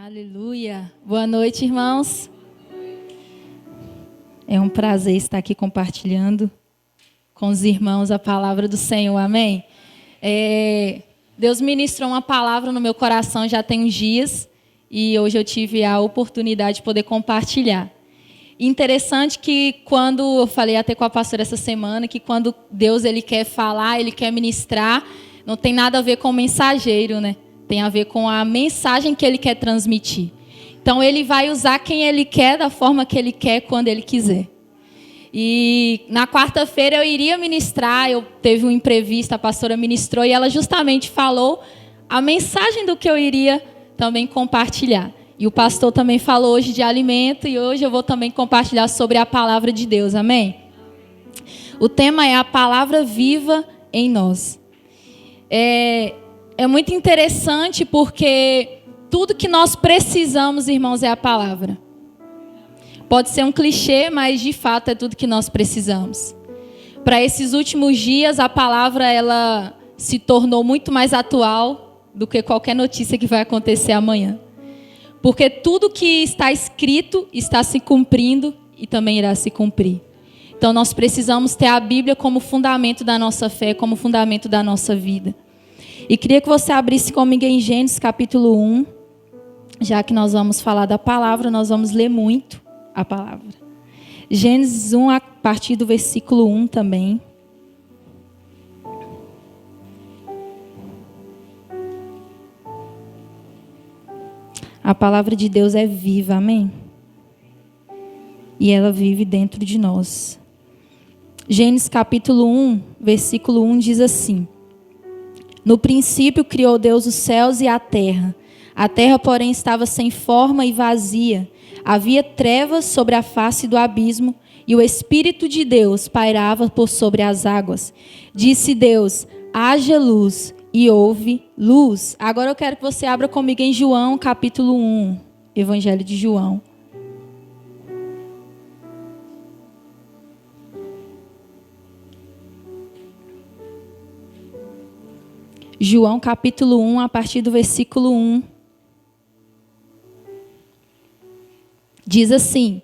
Aleluia. Boa noite, irmãos. É um prazer estar aqui compartilhando com os irmãos a palavra do Senhor. Amém? Deus ministrou uma palavra no meu coração já tem uns dias e hoje eu tive a oportunidade de poder compartilhar. Interessante que quando eu falei até com a pastora essa semana, que quando Deus ele quer falar, ele quer ministrar, não tem nada a ver com o mensageiro, né? Tem a ver com a mensagem que ele quer transmitir. Então, ele vai usar quem ele quer, da forma que ele quer, quando ele quiser. E na quarta-feira eu iria ministrar, eu teve um imprevisto, a pastora ministrou e ela justamente falou a mensagem do que eu iria também compartilhar. E o pastor também falou hoje de alimento e hoje eu vou também compartilhar sobre a palavra de Deus, amém? O tema é a palavra viva em nós. É muito interessante porque tudo que nós precisamos, irmãos, é a palavra. Pode ser um clichê, mas de fato é tudo que nós precisamos. Para esses últimos dias, a palavra ela se tornou muito mais atual do que qualquer notícia que vai acontecer amanhã. Porque tudo que está escrito está se cumprindo e também irá se cumprir. Então nós precisamos ter a Bíblia como fundamento da nossa fé, como fundamento da nossa vida. E queria que você abrisse comigo em Gênesis capítulo 1. Já que nós vamos falar da palavra, nós vamos ler muito a palavra. Gênesis 1, a partir do versículo 1 também. A palavra de Deus é viva, amém? E ela vive dentro de nós. Gênesis capítulo 1, versículo 1 diz assim: No princípio criou Deus os céus e a terra. A terra, porém, estava sem forma e vazia. Havia trevas sobre a face do abismo, e o Espírito de Deus pairava por sobre as águas. Disse Deus: haja luz, e houve luz. Agora eu quero que você abra comigo em João, capítulo 1. Evangelho de João. João, capítulo 1, a partir do versículo 1. Diz assim: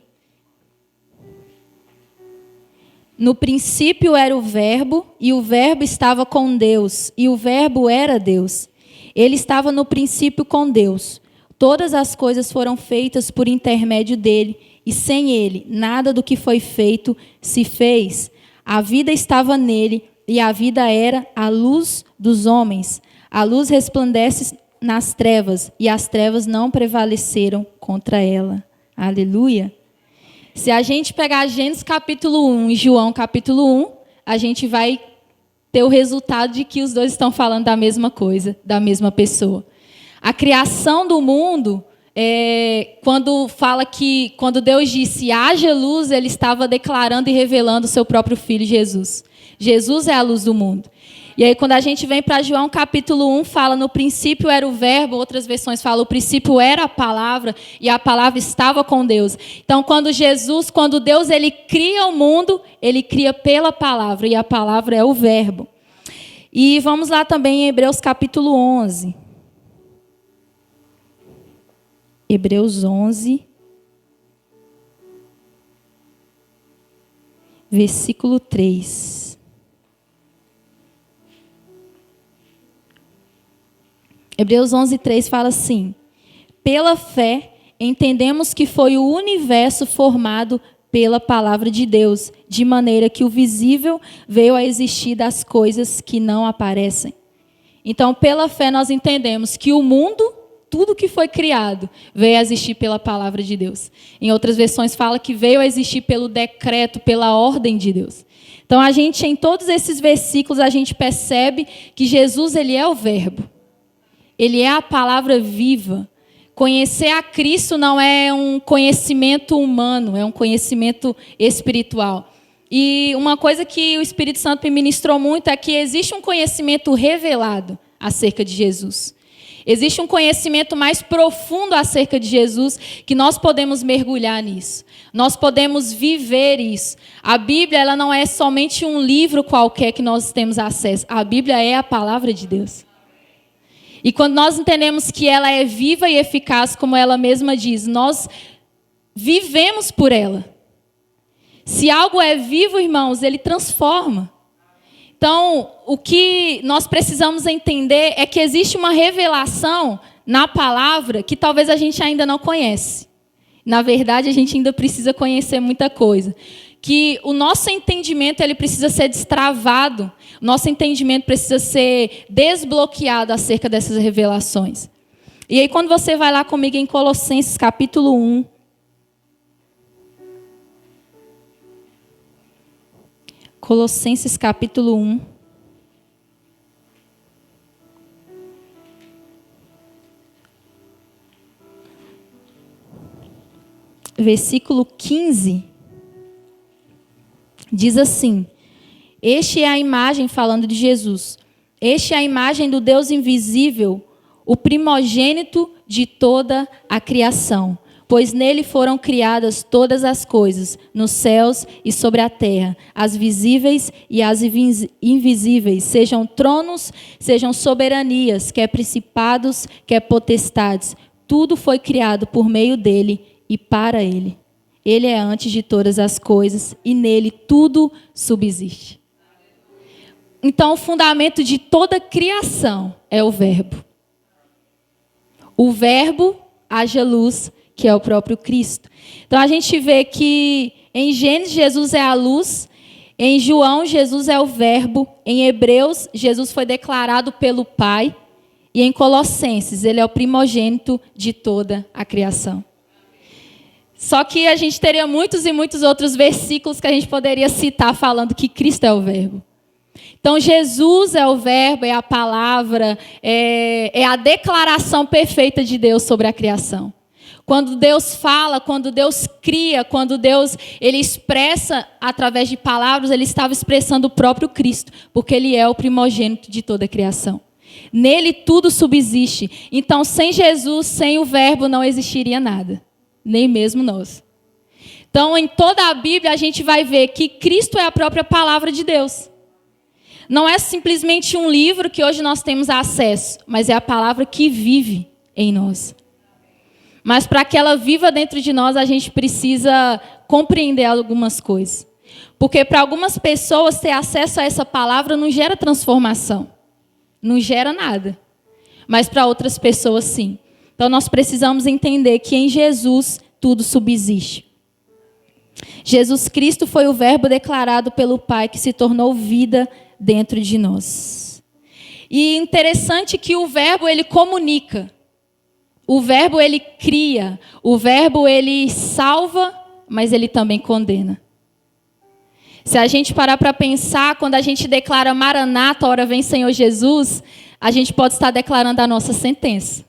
No princípio era o Verbo, e o Verbo estava com Deus, e o Verbo era Deus. Ele estava no princípio com Deus. Todas as coisas foram feitas por intermédio dele, e sem ele, nada do que foi feito se fez. A vida estava nele, e a vida era a luz dos homens. A luz resplandece nas trevas, e as trevas não prevaleceram contra ela. Aleluia. Se a gente pegar Gênesis capítulo 1 e João capítulo 1, a gente vai ter o resultado de que os dois estão falando da mesma coisa, da mesma pessoa. A criação do mundo, quando Deus disse haja luz, ele estava declarando e revelando o seu próprio Filho Jesus. Jesus é a luz do mundo. E aí quando a gente vem para João capítulo 1, fala no princípio era o verbo, outras versões falam o princípio era a palavra e a palavra estava com Deus. Então quando Deus ele cria o mundo, ele cria pela palavra e a palavra é o verbo. E vamos lá também em Hebreus capítulo 11. Hebreus 11, versículo 3. Hebreus 11, 3 fala assim: Pela fé, entendemos que foi o universo formado pela palavra de Deus, de maneira que o visível veio a existir das coisas que não aparecem. Então, pela fé, nós entendemos que o mundo, tudo que foi criado, veio a existir pela palavra de Deus. Em outras versões, fala que veio a existir pelo decreto, pela ordem de Deus. Então, em todos esses versículos, a gente percebe que Jesus, ele é o verbo. Ele é a palavra viva. Conhecer a Cristo não é um conhecimento humano, é um conhecimento espiritual. E uma coisa que o Espírito Santo me ministrou muito é que existe um conhecimento revelado acerca de Jesus. Existe um conhecimento mais profundo acerca de Jesus que nós podemos mergulhar nisso. Nós podemos viver isso. A Bíblia ela não é somente um livro qualquer que nós temos acesso. A Bíblia é a palavra de Deus. E quando nós entendemos que ela é viva e eficaz, como ela mesma diz, nós vivemos por ela. Se algo é vivo, irmãos, ele transforma. Então, o que nós precisamos entender é que existe uma revelação na palavra que talvez a gente ainda não conhece. Na verdade, a gente ainda precisa conhecer muita coisa. Que o nosso entendimento ele precisa ser destravado, o nosso entendimento precisa ser desbloqueado acerca dessas revelações. E aí, quando você vai lá comigo em Colossenses capítulo 1, Colossenses capítulo 1, versículo 15, diz assim: este é a imagem, falando de Jesus, este é a imagem do Deus invisível, o primogênito de toda a criação. Pois nele foram criadas todas as coisas, nos céus e sobre a terra, as visíveis e as invisíveis, sejam tronos, sejam soberanias, quer principados, quer potestades. Tudo foi criado por meio dele e para ele. Ele é antes de todas as coisas e nele tudo subsiste. Então, o fundamento de toda criação é o Verbo. O Verbo haja luz, que é o próprio Cristo. Então, a gente vê que em Gênesis, Jesus é a luz. Em João, Jesus é o Verbo. Em Hebreus, Jesus foi declarado pelo Pai. E em Colossenses, ele é o primogênito de toda a criação. Só que a gente teria muitos e muitos outros versículos que a gente poderia citar falando que Cristo é o Verbo. Então, Jesus é o Verbo, é a palavra, é a declaração perfeita de Deus sobre a criação. Quando Deus fala, quando Deus cria, quando Deus ele expressa através de palavras, ele estava expressando o próprio Cristo, porque ele é o primogênito de toda a criação. Nele tudo subsiste. Então, sem Jesus, sem o Verbo, não existiria nada, nem mesmo nós. Então, em toda a Bíblia, a gente vai ver que Cristo é a própria palavra de Deus. Não é simplesmente um livro que hoje nós temos acesso, mas é a palavra que vive em nós. Mas para que ela viva dentro de nós, a gente precisa compreender algumas coisas. Porque para algumas pessoas ter acesso a essa palavra não gera transformação. Não gera nada. Mas para outras pessoas sim. Então nós precisamos entender que em Jesus tudo subsiste. Jesus Cristo foi o Verbo declarado pelo Pai que se tornou vida dentro de nós. E interessante que o Verbo ele comunica. O Verbo, ele cria. O Verbo, ele salva, mas ele também condena. Se a gente parar para pensar, quando a gente declara Maranata, ora vem Senhor Jesus, a gente pode estar declarando a nossa sentença.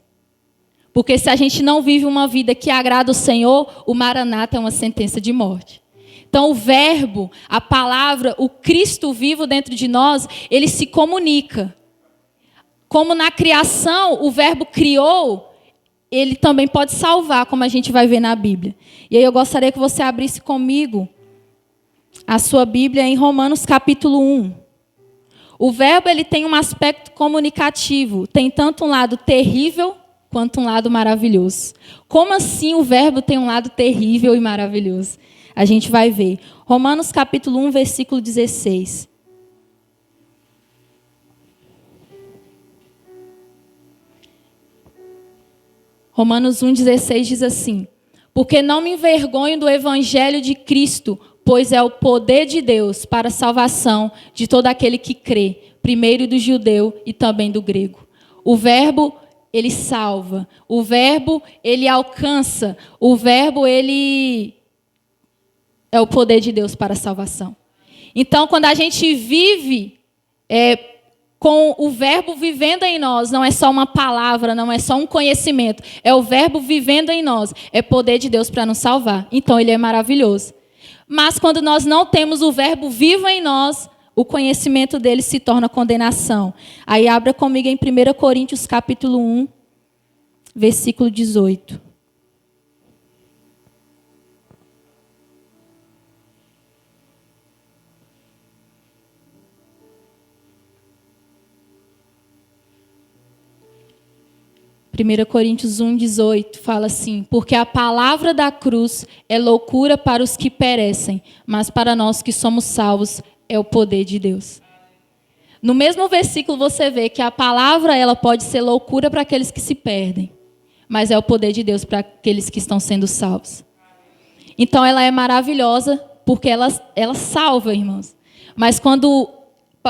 Porque se a gente não vive uma vida que agrada o Senhor, o Maranata é uma sentença de morte. Então o Verbo, a palavra, o Cristo vivo dentro de nós, ele se comunica. Como na criação o Verbo criou, ele também pode salvar, como a gente vai ver na Bíblia. E aí eu gostaria que você abrisse comigo a sua Bíblia em Romanos capítulo 1. O Verbo ele tem um aspecto comunicativo. Tem tanto um lado terrível quanto um lado maravilhoso. Como assim o Verbo tem um lado terrível e maravilhoso? A gente vai ver. Romanos capítulo 1, versículo 16. Romanos 1,16 diz assim: porque não me envergonho do evangelho de Cristo, pois é o poder de Deus para a salvação de todo aquele que crê, primeiro do judeu e também do grego. O Verbo, ele salva. O Verbo, ele alcança. O Verbo, ele é o poder de Deus para a salvação. Então, quando a gente vive com o Verbo vivendo em nós, não é só uma palavra, não é só um conhecimento, é o Verbo vivendo em nós, é poder de Deus para nos salvar. Então ele é maravilhoso. Mas quando nós não temos o Verbo vivo em nós, o conhecimento dele se torna condenação. Aí abra comigo em 1 Coríntios capítulo 1, versículo 18. 1 Coríntios 1:18 fala assim: porque a palavra da cruz é loucura para os que perecem, mas para nós que somos salvos é o poder de Deus. No mesmo versículo você vê que a palavra ela pode ser loucura para aqueles que se perdem, mas é o poder de Deus para aqueles que estão sendo salvos. Então ela é maravilhosa porque ela salva, irmãos. Mas quando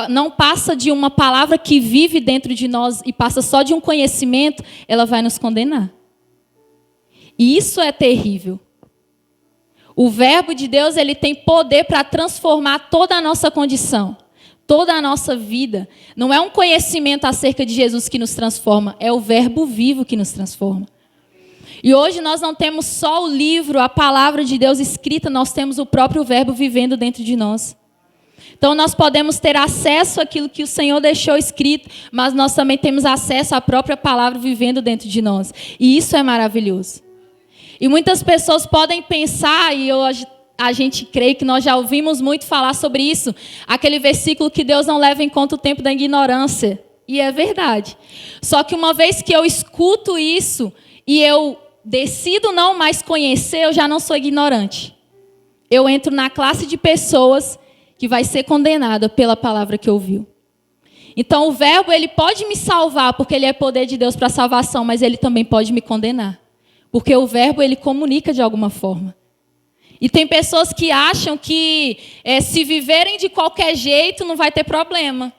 não passa de uma palavra que vive dentro de nós e passa só de um conhecimento, ela vai nos condenar. E isso é terrível. O verbo de Deus, ele tem poder para transformar toda a nossa condição, toda a nossa vida. Não é um conhecimento acerca de Jesus que nos transforma, é o verbo vivo que nos transforma. E hoje nós não temos só o livro, a palavra de Deus escrita, nós temos o próprio verbo vivendo dentro de nós. Então nós podemos ter acesso àquilo que o Senhor deixou escrito, mas nós também temos acesso à própria palavra vivendo dentro de nós. E isso é maravilhoso. E muitas pessoas podem pensar, e a gente crê que nós já ouvimos muito falar sobre isso, aquele versículo que Deus não leva em conta o tempo da ignorância. E é verdade. Só que uma vez que eu escuto isso e eu decido não mais conhecer, eu já não sou ignorante. Eu entro na classe de pessoas que vai ser condenada pela palavra que ouviu. Então o verbo ele pode me salvar porque ele é poder de Deus para a salvação, mas ele também pode me condenar. Porque o verbo ele comunica de alguma forma. E tem pessoas que acham que se viverem de qualquer jeito não vai ter problema.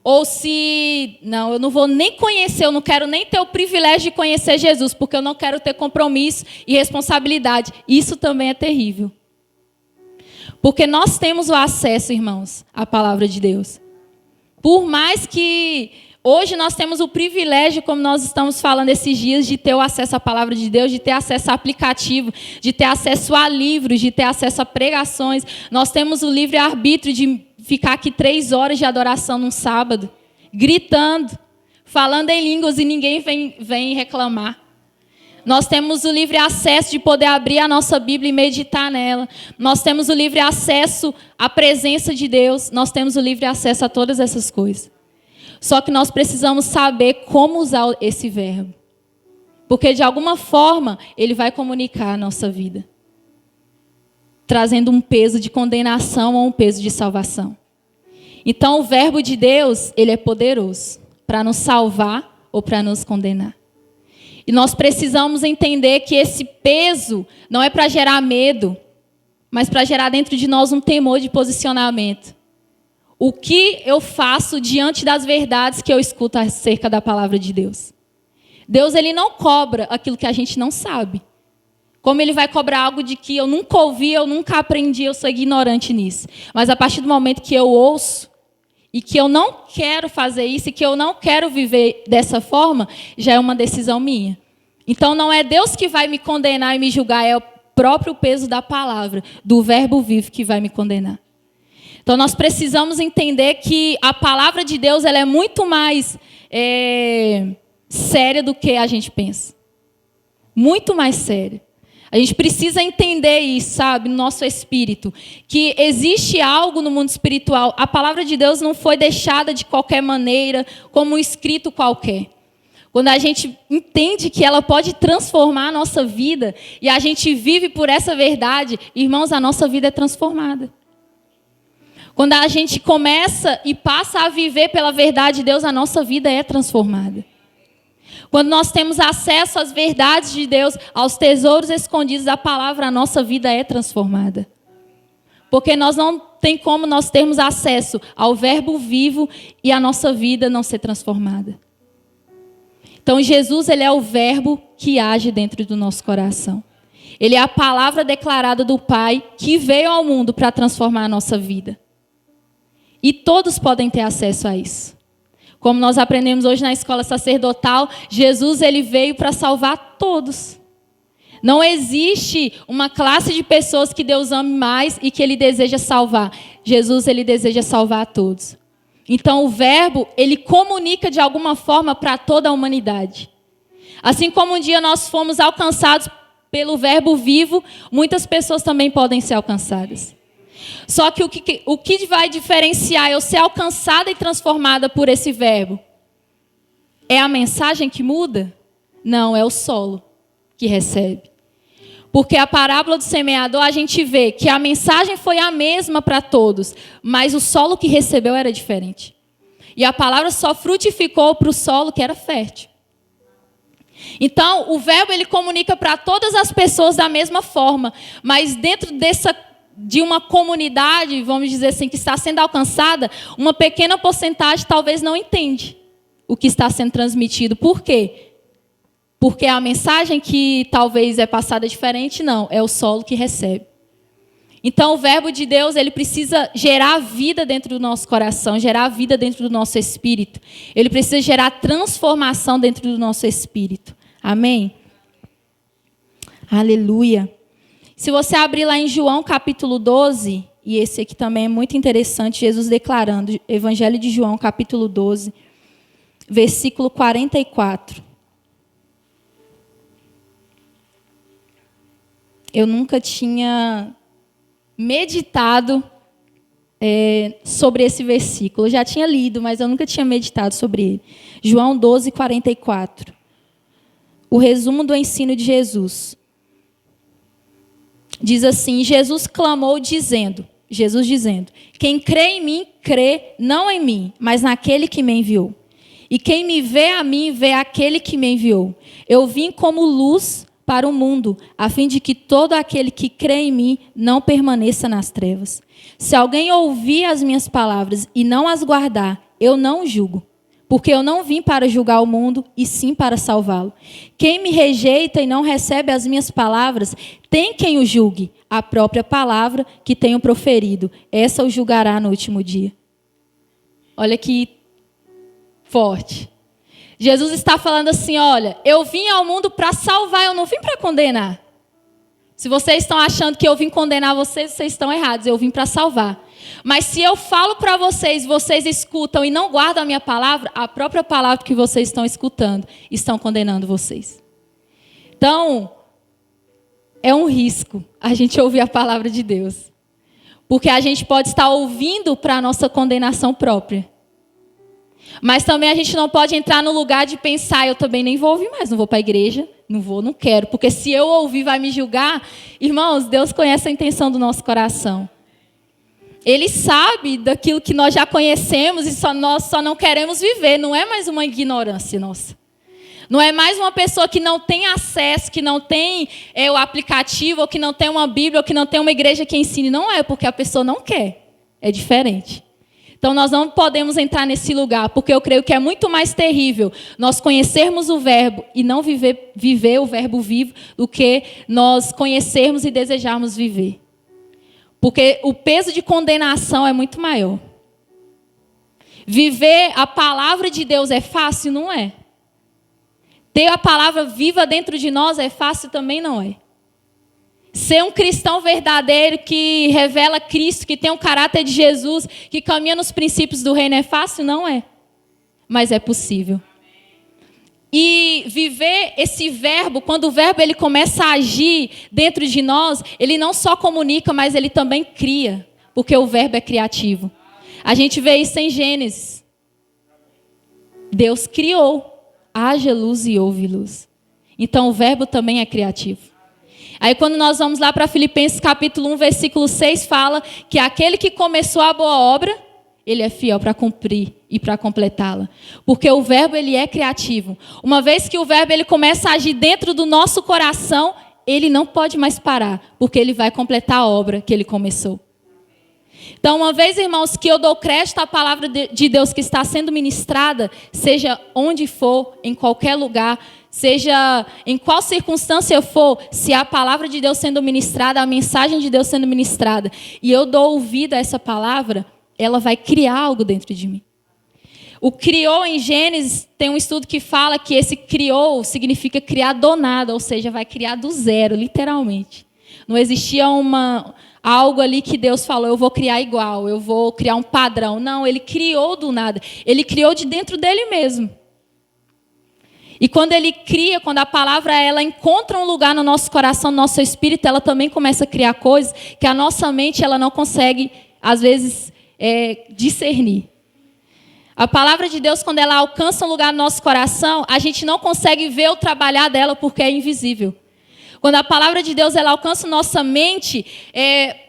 Ou se, não, eu não vou nem conhecer, eu não quero nem ter o privilégio de conhecer Jesus, porque eu não quero ter compromisso e responsabilidade. Isso também é terrível. Porque nós temos o acesso, irmãos, à palavra de Deus. Por mais que hoje nós temos o privilégio, como nós estamos falando esses dias, de ter o acesso à palavra de Deus, de ter acesso a aplicativo, de ter acesso a livros, de ter acesso a pregações. Nós temos o livre-arbítrio de ficar aqui 3 horas de adoração num sábado, gritando, falando em línguas e ninguém vem reclamar. Nós temos o livre acesso de poder abrir a nossa Bíblia e meditar nela. Nós temos o livre acesso à presença de Deus. Nós temos o livre acesso a todas essas coisas. Só que nós precisamos saber como usar esse verbo. Porque, de alguma forma, ele vai comunicar a nossa vida. Trazendo um peso de condenação ou um peso de salvação. Então, o verbo de Deus, ele é poderoso para nos salvar ou para nos condenar. E nós precisamos entender que esse peso não é para gerar medo, mas para gerar dentro de nós um temor de posicionamento. O que eu faço diante das verdades que eu escuto acerca da palavra de Deus? Deus ele não cobra aquilo que a gente não sabe. Como ele vai cobrar algo de que eu nunca ouvi, eu nunca aprendi, eu sou ignorante nisso. Mas a partir do momento que eu ouço, e que eu não quero fazer isso, e que eu não quero viver dessa forma, já é uma decisão minha. Então não é Deus que vai me condenar e me julgar, é o próprio peso da palavra, do verbo vivo que vai me condenar. Então nós precisamos entender que a palavra de Deus ela é muito mais séria do que a gente pensa. Muito mais séria. A gente precisa entender isso, sabe, no nosso espírito, que existe algo no mundo espiritual. A palavra de Deus não foi deixada de qualquer maneira, como um escrito qualquer. Quando a gente entende que ela pode transformar a nossa vida e a gente vive por essa verdade, irmãos, a nossa vida é transformada. Quando a gente começa e passa a viver pela verdade de Deus, a nossa vida é transformada. Quando nós temos acesso às verdades de Deus, aos tesouros escondidos da palavra, a nossa vida é transformada. Porque nós não tem como nós termos acesso ao verbo vivo e a nossa vida não ser transformada. Então Jesus, ele é o verbo que age dentro do nosso coração. Ele é a palavra declarada do Pai que veio ao mundo para transformar a nossa vida. E todos podem ter acesso a isso. Como nós aprendemos hoje na escola sacerdotal, Jesus ele veio para salvar todos. Não existe uma classe de pessoas que Deus ame mais e que ele deseja salvar. Jesus ele deseja salvar a todos. Então o verbo, ele comunica de alguma forma para toda a humanidade. Assim como um dia nós fomos alcançados pelo verbo vivo, muitas pessoas também podem ser alcançadas. Só que o que vai diferenciar eu ser alcançada e transformada por esse verbo? É a mensagem que muda? Não, é o solo que recebe. Porque a parábola do semeador, a gente vê que a mensagem foi a mesma para todos, mas o solo que recebeu era diferente. E a palavra só frutificou para o solo que era fértil. Então, o verbo ele comunica para todas as pessoas da mesma forma, mas dentro de uma comunidade, vamos dizer assim, que está sendo alcançada, uma pequena porcentagem talvez não entende o que está sendo transmitido. Por quê? Porque a mensagem que talvez é passada diferente, não, é o solo que recebe. Então, o verbo de Deus, ele precisa gerar vida dentro do nosso coração, gerar vida dentro do nosso espírito. Ele precisa gerar transformação dentro do nosso espírito. Amém? Aleluia. Se você abrir lá em João capítulo 12, e esse aqui também é muito interessante, Jesus declarando, Evangelho de João capítulo 12, versículo 44. Eu nunca tinha meditado sobre esse versículo. Eu já tinha lido, mas eu nunca tinha meditado sobre ele. João 12, 44. O resumo do ensino de Jesus. Diz assim, Jesus clamou dizendo, quem crê em mim, crê não em mim, mas naquele que me enviou. E quem me vê a mim, vê aquele que me enviou. Eu vim como luz para o mundo, a fim de que todo aquele que crê em mim não permaneça nas trevas. Se alguém ouvir as minhas palavras e não as guardar, eu não o julgo, porque eu não vim para julgar o mundo, e sim para salvá-lo. Quem me rejeita e não recebe as minhas palavras, tem quem o julgue, a própria palavra que tenho proferido. Essa o julgará no último dia. Olha que forte. Jesus está falando assim, olha, eu vim ao mundo para salvar, eu não vim para condenar. Se vocês estão achando que eu vim condenar vocês, vocês estão errados, eu vim para salvar. Mas se eu falo para vocês, vocês escutam e não guardam a minha palavra, a própria palavra que vocês estão escutando, estão condenando vocês. Então, é um risco a gente ouvir a palavra de Deus. Porque a gente pode estar ouvindo para a nossa condenação própria. Mas também a gente não pode entrar no lugar de pensar, eu também nem vou ouvir mais, não vou para a igreja, não quero. Porque se eu ouvir, vai me julgar. Irmãos, Deus conhece a intenção do nosso coração. Ele sabe daquilo que nós já conhecemos e nós só não queremos viver. Não é mais uma ignorância nossa. Não é mais uma pessoa que não tem acesso, que não tem o aplicativo, ou que não tem uma Bíblia, ou que não tem uma igreja que ensine. Não é porque a pessoa não quer. É diferente. Então, nós não podemos entrar nesse lugar, porque eu creio que é muito mais terrível nós conhecermos o verbo e não viver o verbo vivo do que nós conhecermos e desejarmos viver. Porque o peso de condenação é muito maior. Viver a palavra de Deus é fácil? Não é. Ter a palavra viva dentro de nós é fácil? Também não é. Ser um cristão verdadeiro que revela Cristo, que tem o caráter de Jesus, que caminha nos princípios do reino é fácil? Não é. Mas é possível. E viver esse verbo, quando o verbo ele começa a agir dentro de nós, ele não só comunica, mas ele também cria. Porque o verbo é criativo. A gente vê isso em Gênesis. Deus criou. Haja luz e houve luz. Então o verbo também é criativo. Aí quando nós vamos lá para Filipenses capítulo 1, versículo 6, fala que aquele que começou a boa obra, ele é fiel para cumprir e para completá-la. Porque o verbo ele é criativo. Uma vez que o verbo ele começa a agir dentro do nosso coração, ele não pode mais parar, porque ele vai completar a obra que ele começou. Então, uma vez, irmãos, que eu dou crédito à palavra de Deus que está sendo ministrada, seja onde for, em qualquer lugar, seja em qual circunstância for, se a palavra de Deus sendo ministrada, a mensagem de Deus sendo ministrada, e eu dou ouvido a essa palavra, ela vai criar algo dentro de mim. O criou em Gênesis, tem um estudo que fala que esse criou significa criar do nada, ou seja, vai criar do zero, literalmente. Não existia algo ali que Deus falou, eu vou criar igual, eu vou criar um padrão. Não, ele criou do nada. Ele criou de dentro dele mesmo. E quando ele cria, quando a palavra ela encontra um lugar no nosso coração, no nosso espírito, ela também começa a criar coisas que a nossa mente ela não consegue, às vezes, discernir. A palavra de Deus, quando ela alcança um lugar no nosso coração, a gente não consegue ver o trabalhar dela porque é invisível. Quando a palavra de Deus ela alcança nossa mente,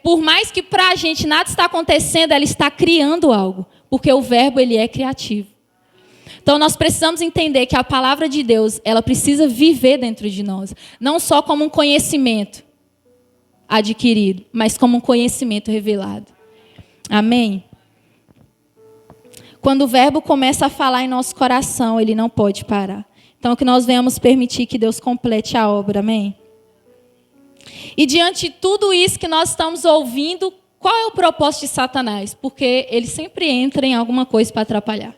por mais que para a gente nada está acontecendo, ela está criando algo. Porque o verbo ele é criativo. Então nós precisamos entender que a palavra de Deus ela precisa viver dentro de nós. Não só como um conhecimento adquirido, mas como um conhecimento revelado. Amém? Quando o verbo começa a falar em nosso coração, ele não pode parar. Então, que nós venhamos permitir que Deus complete a obra. Amém? E diante de tudo isso que nós estamos ouvindo, qual é o propósito de Satanás? Porque ele sempre entra em alguma coisa para atrapalhar.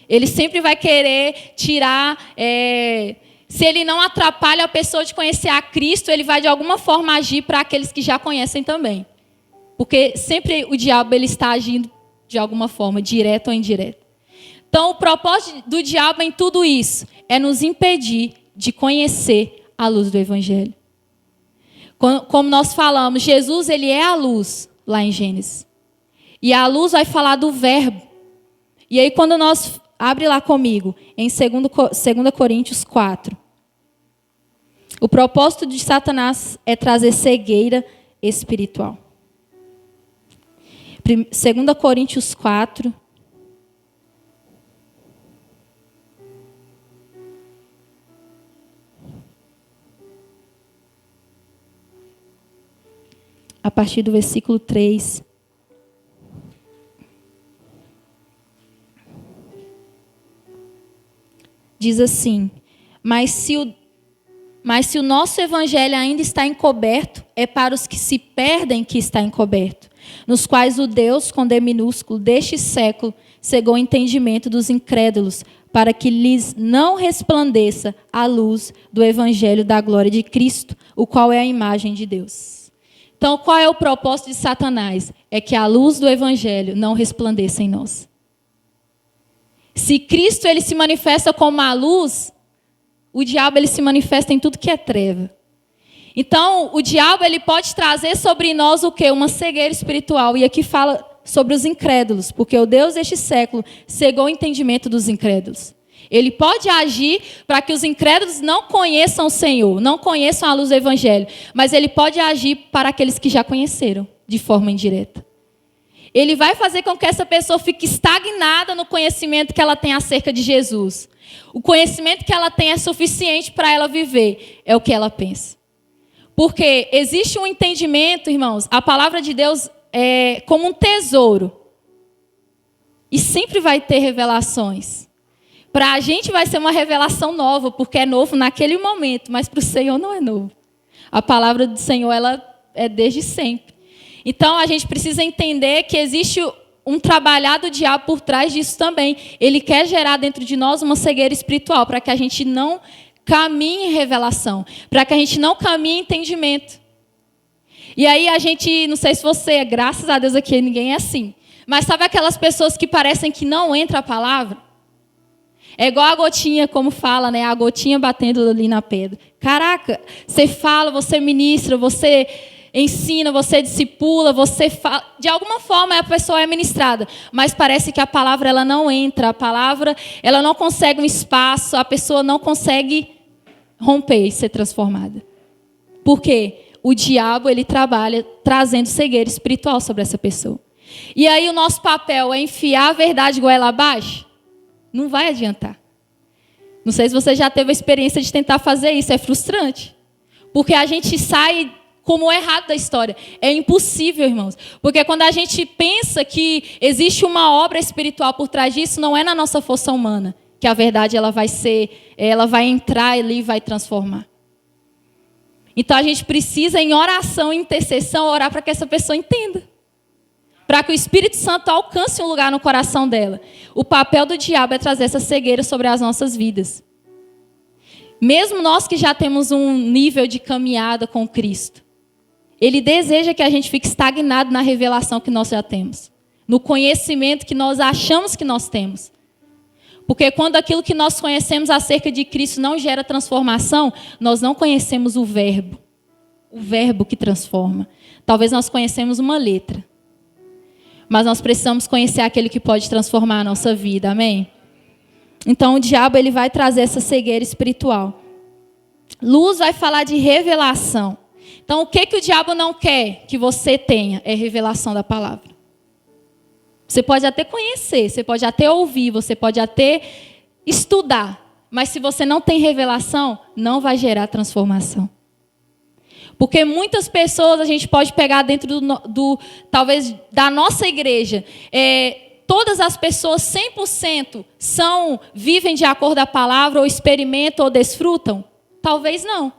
Ele sempre vai querer tirar... se ele não atrapalha a pessoa de conhecer a Cristo, ele vai de alguma forma agir para aqueles que já conhecem também. Porque sempre o diabo ele está agindo de alguma forma, direta ou indireta. Então, o propósito do diabo em tudo isso é nos impedir de conhecer a luz do Evangelho. Como nós falamos, Jesus ele é a luz, lá em Gênesis. E a luz vai falar do verbo. E aí, quando nós... Abre lá comigo, em 2 Coríntios 4. O propósito de Satanás é trazer cegueira espiritual. 2 Coríntios 4. A partir do versículo 3. Diz assim: mas se o nosso evangelho ainda está encoberto, é para os que se perdem que está encoberto, nos quais o Deus, com D minúsculo, deste século, cegou o entendimento dos incrédulos, para que lhes não resplandeça a luz do evangelho da glória de Cristo, o qual é a imagem de Deus. Então, qual é o propósito de Satanás? É que a luz do evangelho não resplandeça em nós. Se Cristo ele se manifesta como a luz, o diabo ele se manifesta em tudo que é treva. Então, o diabo ele pode trazer sobre nós o quê? Uma cegueira espiritual. E aqui fala sobre os incrédulos, porque o Deus deste século cegou o entendimento dos incrédulos. Ele pode agir para que os incrédulos não conheçam o Senhor, não conheçam a luz do Evangelho, mas ele pode agir para aqueles que já conheceram, de forma indireta. Ele vai fazer com que essa pessoa fique estagnada no conhecimento que ela tem acerca de Jesus. O conhecimento que ela tem é suficiente para ela viver, é o que ela pensa. Porque existe um entendimento, irmãos, a palavra de Deus é como um tesouro. E sempre vai ter revelações. Para a gente vai ser uma revelação nova, porque é novo naquele momento, mas para o Senhor não é novo. A palavra do Senhor ela é desde sempre. Então, a gente precisa entender que existe um trabalhar do diabo por trás disso também. Ele quer gerar dentro de nós uma cegueira espiritual, para que a gente não caminhe em revelação, para que a gente não caminhe em entendimento. E aí a gente, não sei se você, graças a Deus aqui ninguém é assim, mas sabe aquelas pessoas que parecem que não entra a palavra? É igual a gotinha, como fala, né? A gotinha batendo ali na pedra. Caraca, você fala, você ministra, você... ensina, você discipula, você fala. De alguma forma a pessoa é ministrada, mas parece que a palavra ela não entra, a palavra ela não consegue um espaço, a pessoa não consegue romper e ser transformada. Por quê? O diabo ele trabalha trazendo cegueira espiritual sobre essa pessoa. E aí o nosso papel é enfiar a verdade goela abaixo? Não vai adiantar. Não sei se você já teve a experiência de tentar fazer isso, é frustrante. Porque a gente sai como o errado da história. É impossível, irmãos. Porque quando a gente pensa que existe uma obra espiritual por trás disso, não é na nossa força humana que a verdade ela vai entrar ali e vai transformar. Então a gente precisa, em oração e intercessão, orar para que essa pessoa entenda. Para que o Espírito Santo alcance um lugar no coração dela. O papel do diabo é trazer essa cegueira sobre as nossas vidas. Mesmo nós que já temos um nível de caminhada com Cristo, ele deseja que a gente fique estagnado na revelação que nós já temos. No conhecimento que nós achamos que nós temos. Porque quando aquilo que nós conhecemos acerca de Cristo não gera transformação, nós não conhecemos o verbo. O verbo que transforma. Talvez nós conhecemos uma letra. mas nós precisamos conhecer aquele que pode transformar a nossa vida, amém? Então o diabo ele vai trazer essa cegueira espiritual. Luz vai falar de revelação. Então o que o diabo não quer que você tenha é revelação da palavra. Você pode até conhecer, você pode até ouvir, você pode até estudar, mas se você não tem revelação, não vai gerar transformação. Porque muitas pessoas a gente pode pegar dentro talvez da nossa igreja. Todas as pessoas 100% vivem de acordo com a palavra, ou experimentam ou desfrutam? Talvez não.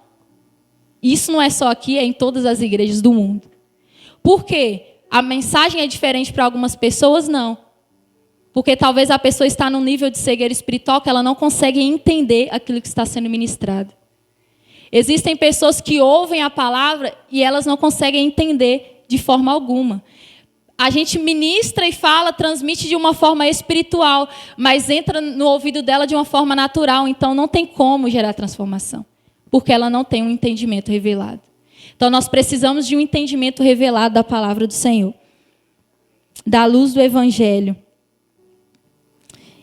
Isso não é só aqui, é em todas as igrejas do mundo. Por quê? A mensagem é diferente para algumas pessoas? Não. Porque talvez a pessoa está num nível de cegueira espiritual que ela não consegue entender aquilo que está sendo ministrado. Existem pessoas que ouvem a palavra e elas não conseguem entender de forma alguma. A gente ministra e fala, transmite de uma forma espiritual, mas entra no ouvido dela de uma forma natural. Então não tem como gerar transformação, porque ela não tem um entendimento revelado. Então nós precisamos de um entendimento revelado da palavra do Senhor, da luz do Evangelho.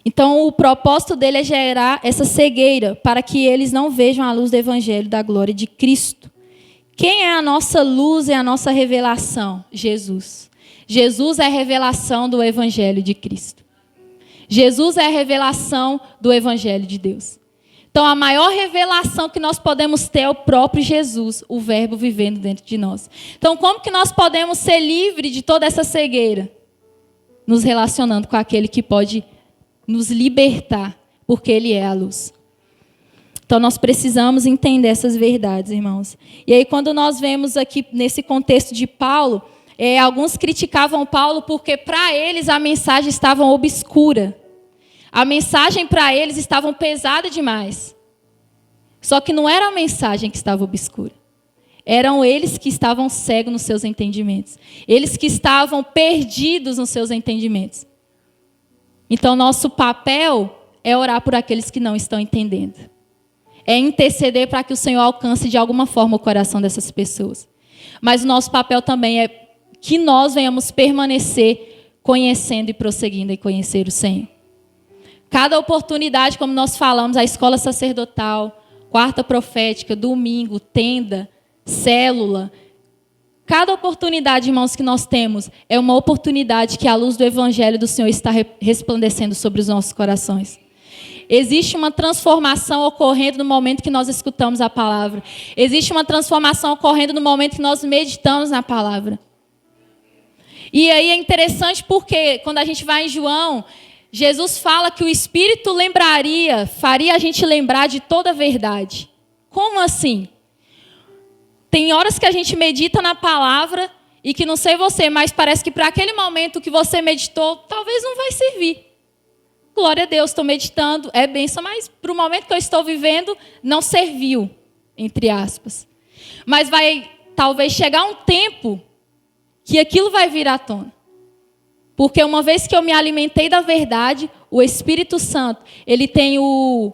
Então, o propósito dele é gerar essa cegueira para que eles não vejam a luz do Evangelho da glória de Cristo. Quem é a nossa luz e a nossa revelação? Jesus. Jesus é a revelação do Evangelho de Cristo. Jesus é a revelação do Evangelho de Deus. Então, a maior revelação que nós podemos ter é o próprio Jesus, o Verbo vivendo dentro de nós. Então, como que nós podemos ser livres de toda essa cegueira? Nos relacionando com aquele que pode nos libertar, porque Ele é a luz. Então, nós precisamos entender essas verdades, irmãos. E aí, quando nós vemos aqui, nesse contexto de Paulo, alguns criticavam Paulo porque, para eles, a mensagem estava obscura. A mensagem, para eles, estava pesada demais. Só que não era a mensagem que estava obscura. Eram eles que estavam cegos nos seus entendimentos. Eles que estavam perdidos nos seus entendimentos. Então, nosso papel é orar por aqueles que não estão entendendo. É interceder para que o Senhor alcance de alguma forma o coração dessas pessoas. Mas o nosso papel também é que nós venhamos permanecer conhecendo e prosseguindo em conhecer o Senhor. Cada oportunidade, como nós falamos, a escola sacerdotal, quarta profética, domingo, tenda, célula. Cada oportunidade, irmãos, que nós temos é uma oportunidade que a luz do Evangelho do Senhor está resplandecendo sobre os nossos corações. Existe uma transformação ocorrendo no momento que nós escutamos a palavra. Existe uma transformação ocorrendo no momento que nós meditamos na palavra. E aí é interessante porque quando a gente vai em João, Jesus fala que o Espírito faria a gente lembrar de toda a verdade. Como assim? Tem horas que a gente medita na palavra e que não sei você, mas parece que para aquele momento que você meditou, talvez não vai servir. Glória a Deus, estou meditando, é bênção, mas para o momento que eu estou vivendo, não serviu, entre aspas. Mas vai talvez chegar um tempo que aquilo vai vir à tona. Porque uma vez que eu me alimentei da verdade, o Espírito Santo, ele tem o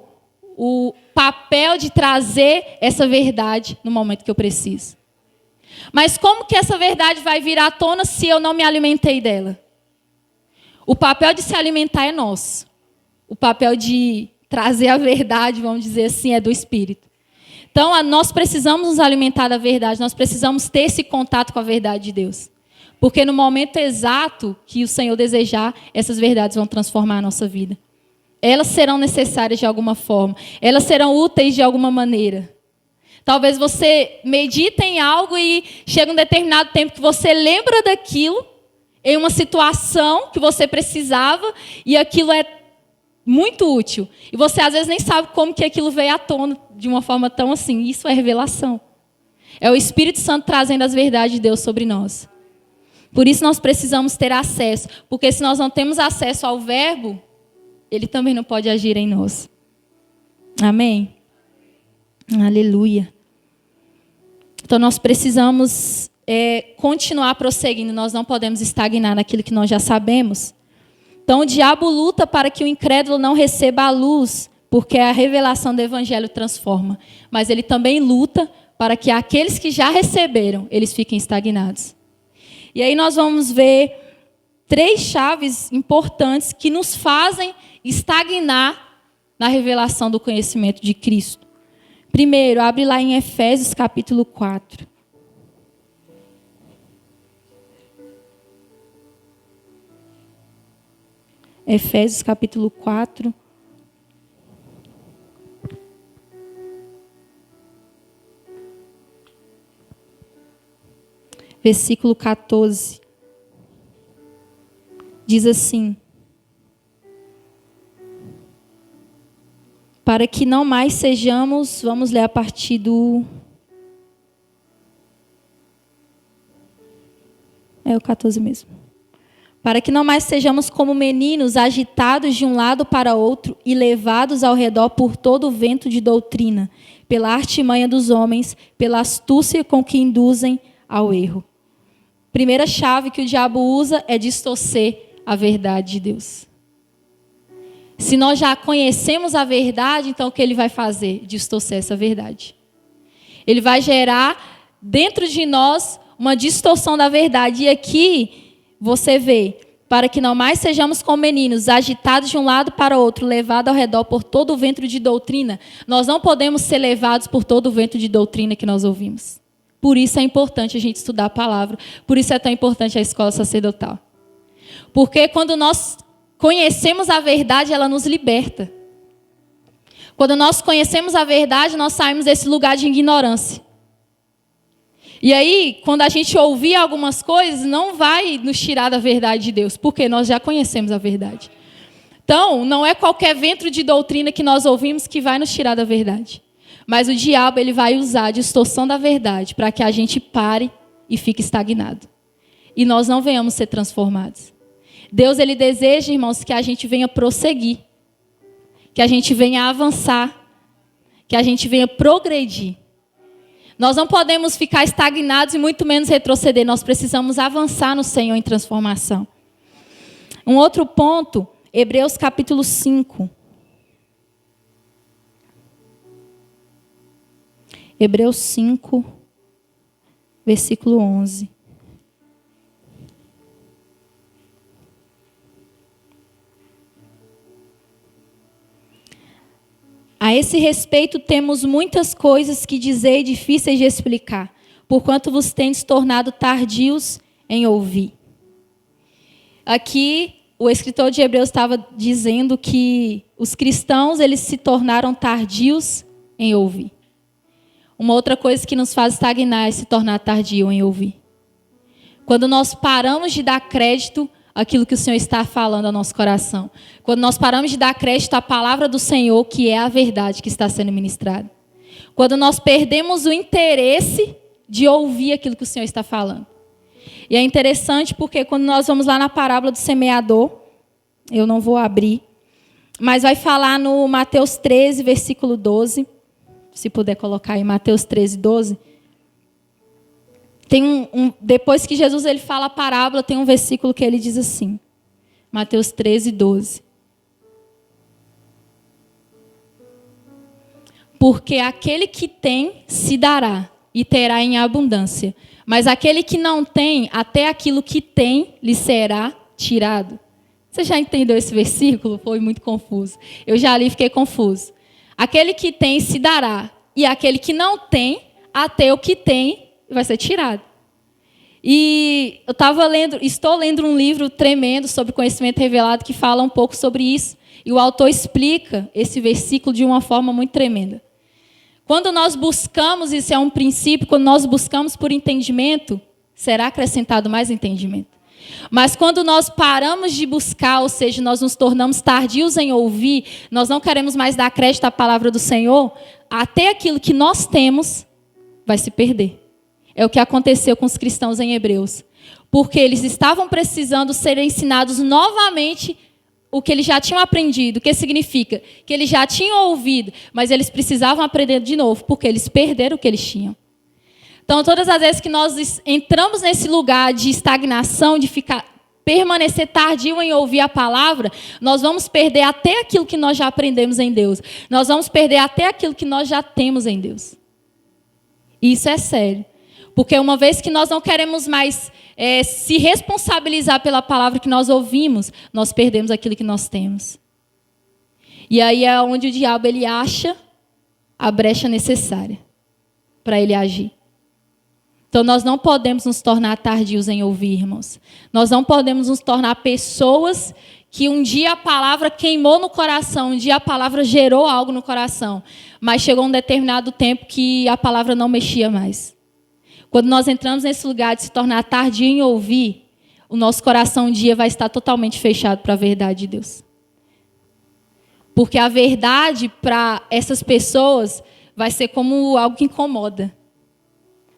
papel de trazer essa verdade no momento que eu preciso. Mas como que essa verdade vai vir à tona se eu não me alimentei dela? O papel de se alimentar é nosso. O papel de trazer a verdade, vamos dizer assim, é do Espírito. Então, nós precisamos nos alimentar da verdade, nós precisamos ter esse contato com a verdade de Deus. Porque no momento exato que o Senhor desejar, essas verdades vão transformar a nossa vida. Elas serão necessárias de alguma forma. Elas serão úteis de alguma maneira. Talvez você medite em algo e chega um determinado tempo que você lembra daquilo, em uma situação que você precisava, e aquilo é muito útil. E você às vezes nem sabe como que aquilo veio à tona de uma forma tão assim. Isso é revelação. É o Espírito Santo trazendo as verdades de Deus sobre nós. Por isso nós precisamos ter acesso. Porque se nós não temos acesso ao verbo, ele também não pode agir em nós. Amém? Aleluia. Então nós precisamos continuar prosseguindo. Nós não podemos estagnar naquilo que nós já sabemos. Então o diabo luta para que o incrédulo não receba a luz, porque a revelação do Evangelho transforma. Mas ele também luta para que aqueles que já receberam, eles fiquem estagnados. E aí nós vamos ver 3 chaves importantes que nos fazem estagnar na revelação do conhecimento de Cristo. Primeiro, abre lá em Efésios capítulo 4. Efésios capítulo 4. Versículo 14. Diz assim: para que não mais sejamos, vamos ler a partir do... É o 14 mesmo. Para que não mais sejamos como meninos agitados de um lado para outro e levados ao redor por todo o vento de doutrina, pela artimanha dos homens, pela astúcia com que induzem ao erro. Primeira chave que o diabo usa é distorcer a verdade de Deus. Se nós já conhecemos a verdade, então o que ele vai fazer? Distorcer essa verdade. Ele vai gerar dentro de nós uma distorção da verdade. E aqui você vê, para que não mais sejamos como meninos, agitados de um lado para o outro, levados ao redor por todo o vento de doutrina. Nós não podemos ser levados por todo o vento de doutrina que nós ouvimos. Por isso é importante a gente estudar a palavra. Por isso é tão importante a escola sacerdotal. Porque quando nós conhecemos a verdade, ela nos liberta. Quando nós conhecemos a verdade, nós saímos desse lugar de ignorância. E aí, quando a gente ouvir algumas coisas, não vai nos tirar da verdade de Deus, porque nós já conhecemos a verdade. Então, não é qualquer vento de doutrina que nós ouvimos que vai nos tirar da verdade. Mas o diabo, ele vai usar a distorção da verdade para que a gente pare e fique estagnado. E nós não venhamos ser transformados. Deus, ele deseja, irmãos, que a gente venha prosseguir, que a gente venha avançar, que a gente venha progredir. Nós não podemos ficar estagnados e muito menos retroceder. Nós precisamos avançar no Senhor em transformação. Um outro ponto, Hebreus capítulo 5. Hebreus 5, versículo 11. A esse respeito temos muitas coisas que dizer difíceis de explicar, porquanto vos tendes tornado tardios em ouvir. Aqui, o escritor de Hebreus estava dizendo que os cristãos, eles se tornaram tardios em ouvir. Uma outra coisa que nos faz estagnar é se tornar tardio em ouvir. Quando nós paramos de dar crédito àquilo que o Senhor está falando ao nosso coração. Quando nós paramos de dar crédito à palavra do Senhor, que é a verdade que está sendo ministrada. Quando nós perdemos o interesse de ouvir aquilo que o Senhor está falando. E é interessante porque quando nós vamos lá na parábola do semeador, eu não vou abrir, mas vai falar no Mateus 13, versículo 12. Se puder colocar aí, Mateus 13, 12. Tem depois que Jesus ele fala a parábola, tem um versículo que ele diz assim. Mateus 13, 12. Porque aquele que tem, se dará, e terá em abundância. Mas aquele que não tem, até aquilo que tem, lhe será tirado. Você já entendeu esse versículo? Foi muito confuso. Eu já li e fiquei confuso. Aquele que tem, se dará, e aquele que não tem, até o que tem, vai ser tirado. E eu estou lendo um livro tremendo sobre conhecimento revelado que fala um pouco sobre isso. E o autor explica esse versículo de uma forma muito tremenda. Quando nós buscamos, isso é um princípio, quando nós buscamos por entendimento, será acrescentado mais entendimento. Mas quando nós paramos de buscar, ou seja, nós nos tornamos tardios em ouvir, nós não queremos mais dar crédito à palavra do Senhor, até aquilo que nós temos vai se perder. É o que aconteceu com os cristãos em Hebreus. Porque eles estavam precisando ser ensinados novamente o que eles já tinham aprendido. O que significa? Que eles já tinham ouvido, mas eles precisavam aprender de novo, porque eles perderam o que eles tinham. Então, todas as vezes que nós entramos nesse lugar de estagnação, de permanecer tardio em ouvir a palavra, nós vamos perder até aquilo que nós já aprendemos em Deus. Nós vamos perder até aquilo que nós já temos em Deus. Isso é sério. Porque uma vez que nós não queremos mais se responsabilizar pela palavra que nós ouvimos, nós perdemos aquilo que nós temos. E aí é onde o diabo ele acha a brecha necessária para ele agir. Então nós não podemos nos tornar tardios em ouvir, irmãos. Nós não podemos nos tornar pessoas que um dia a palavra queimou no coração, um dia a palavra gerou algo no coração, mas chegou um determinado tempo que a palavra não mexia mais. Quando nós entramos nesse lugar de se tornar tardio em ouvir, o nosso coração um dia vai estar totalmente fechado para a verdade de Deus. Porque a verdade para essas pessoas vai ser como algo que incomoda.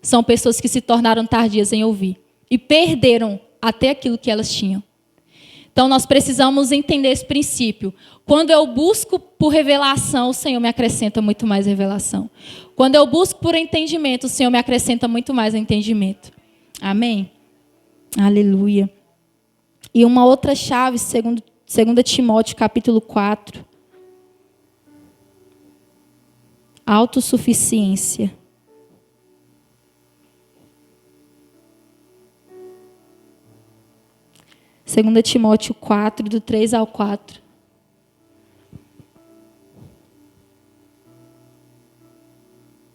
São pessoas que se tornaram tardias em ouvir e perderam até aquilo que elas tinham. Então nós precisamos entender esse princípio. Quando eu busco por revelação, o Senhor me acrescenta muito mais revelação. Quando eu busco por entendimento, o Senhor me acrescenta muito mais entendimento. Amém? Aleluia. E uma outra chave, 2 Timóteo capítulo 4. Autossuficiência. 2 Timóteo 4, do 3 ao 4.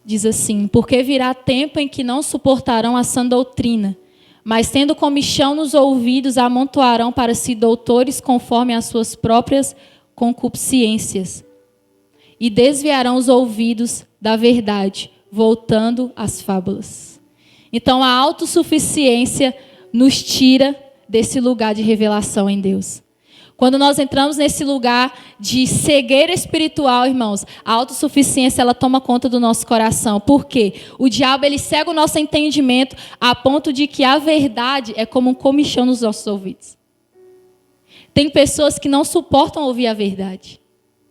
Diz assim: porque virá tempo em que não suportarão a sã doutrina, mas tendo comichão nos ouvidos, amontoarão para si doutores conforme as suas próprias concupiscências, e desviarão os ouvidos da verdade, voltando às fábulas. Então a autossuficiência nos tira desse lugar de revelação em Deus. Quando nós entramos nesse lugar de cegueira espiritual, irmãos, a autossuficiência ela toma conta do nosso coração. Por quê? O diabo ele cega o nosso entendimento a ponto de que a verdade é como um comichão nos nossos ouvidos. Tem pessoas que não suportam ouvir a verdade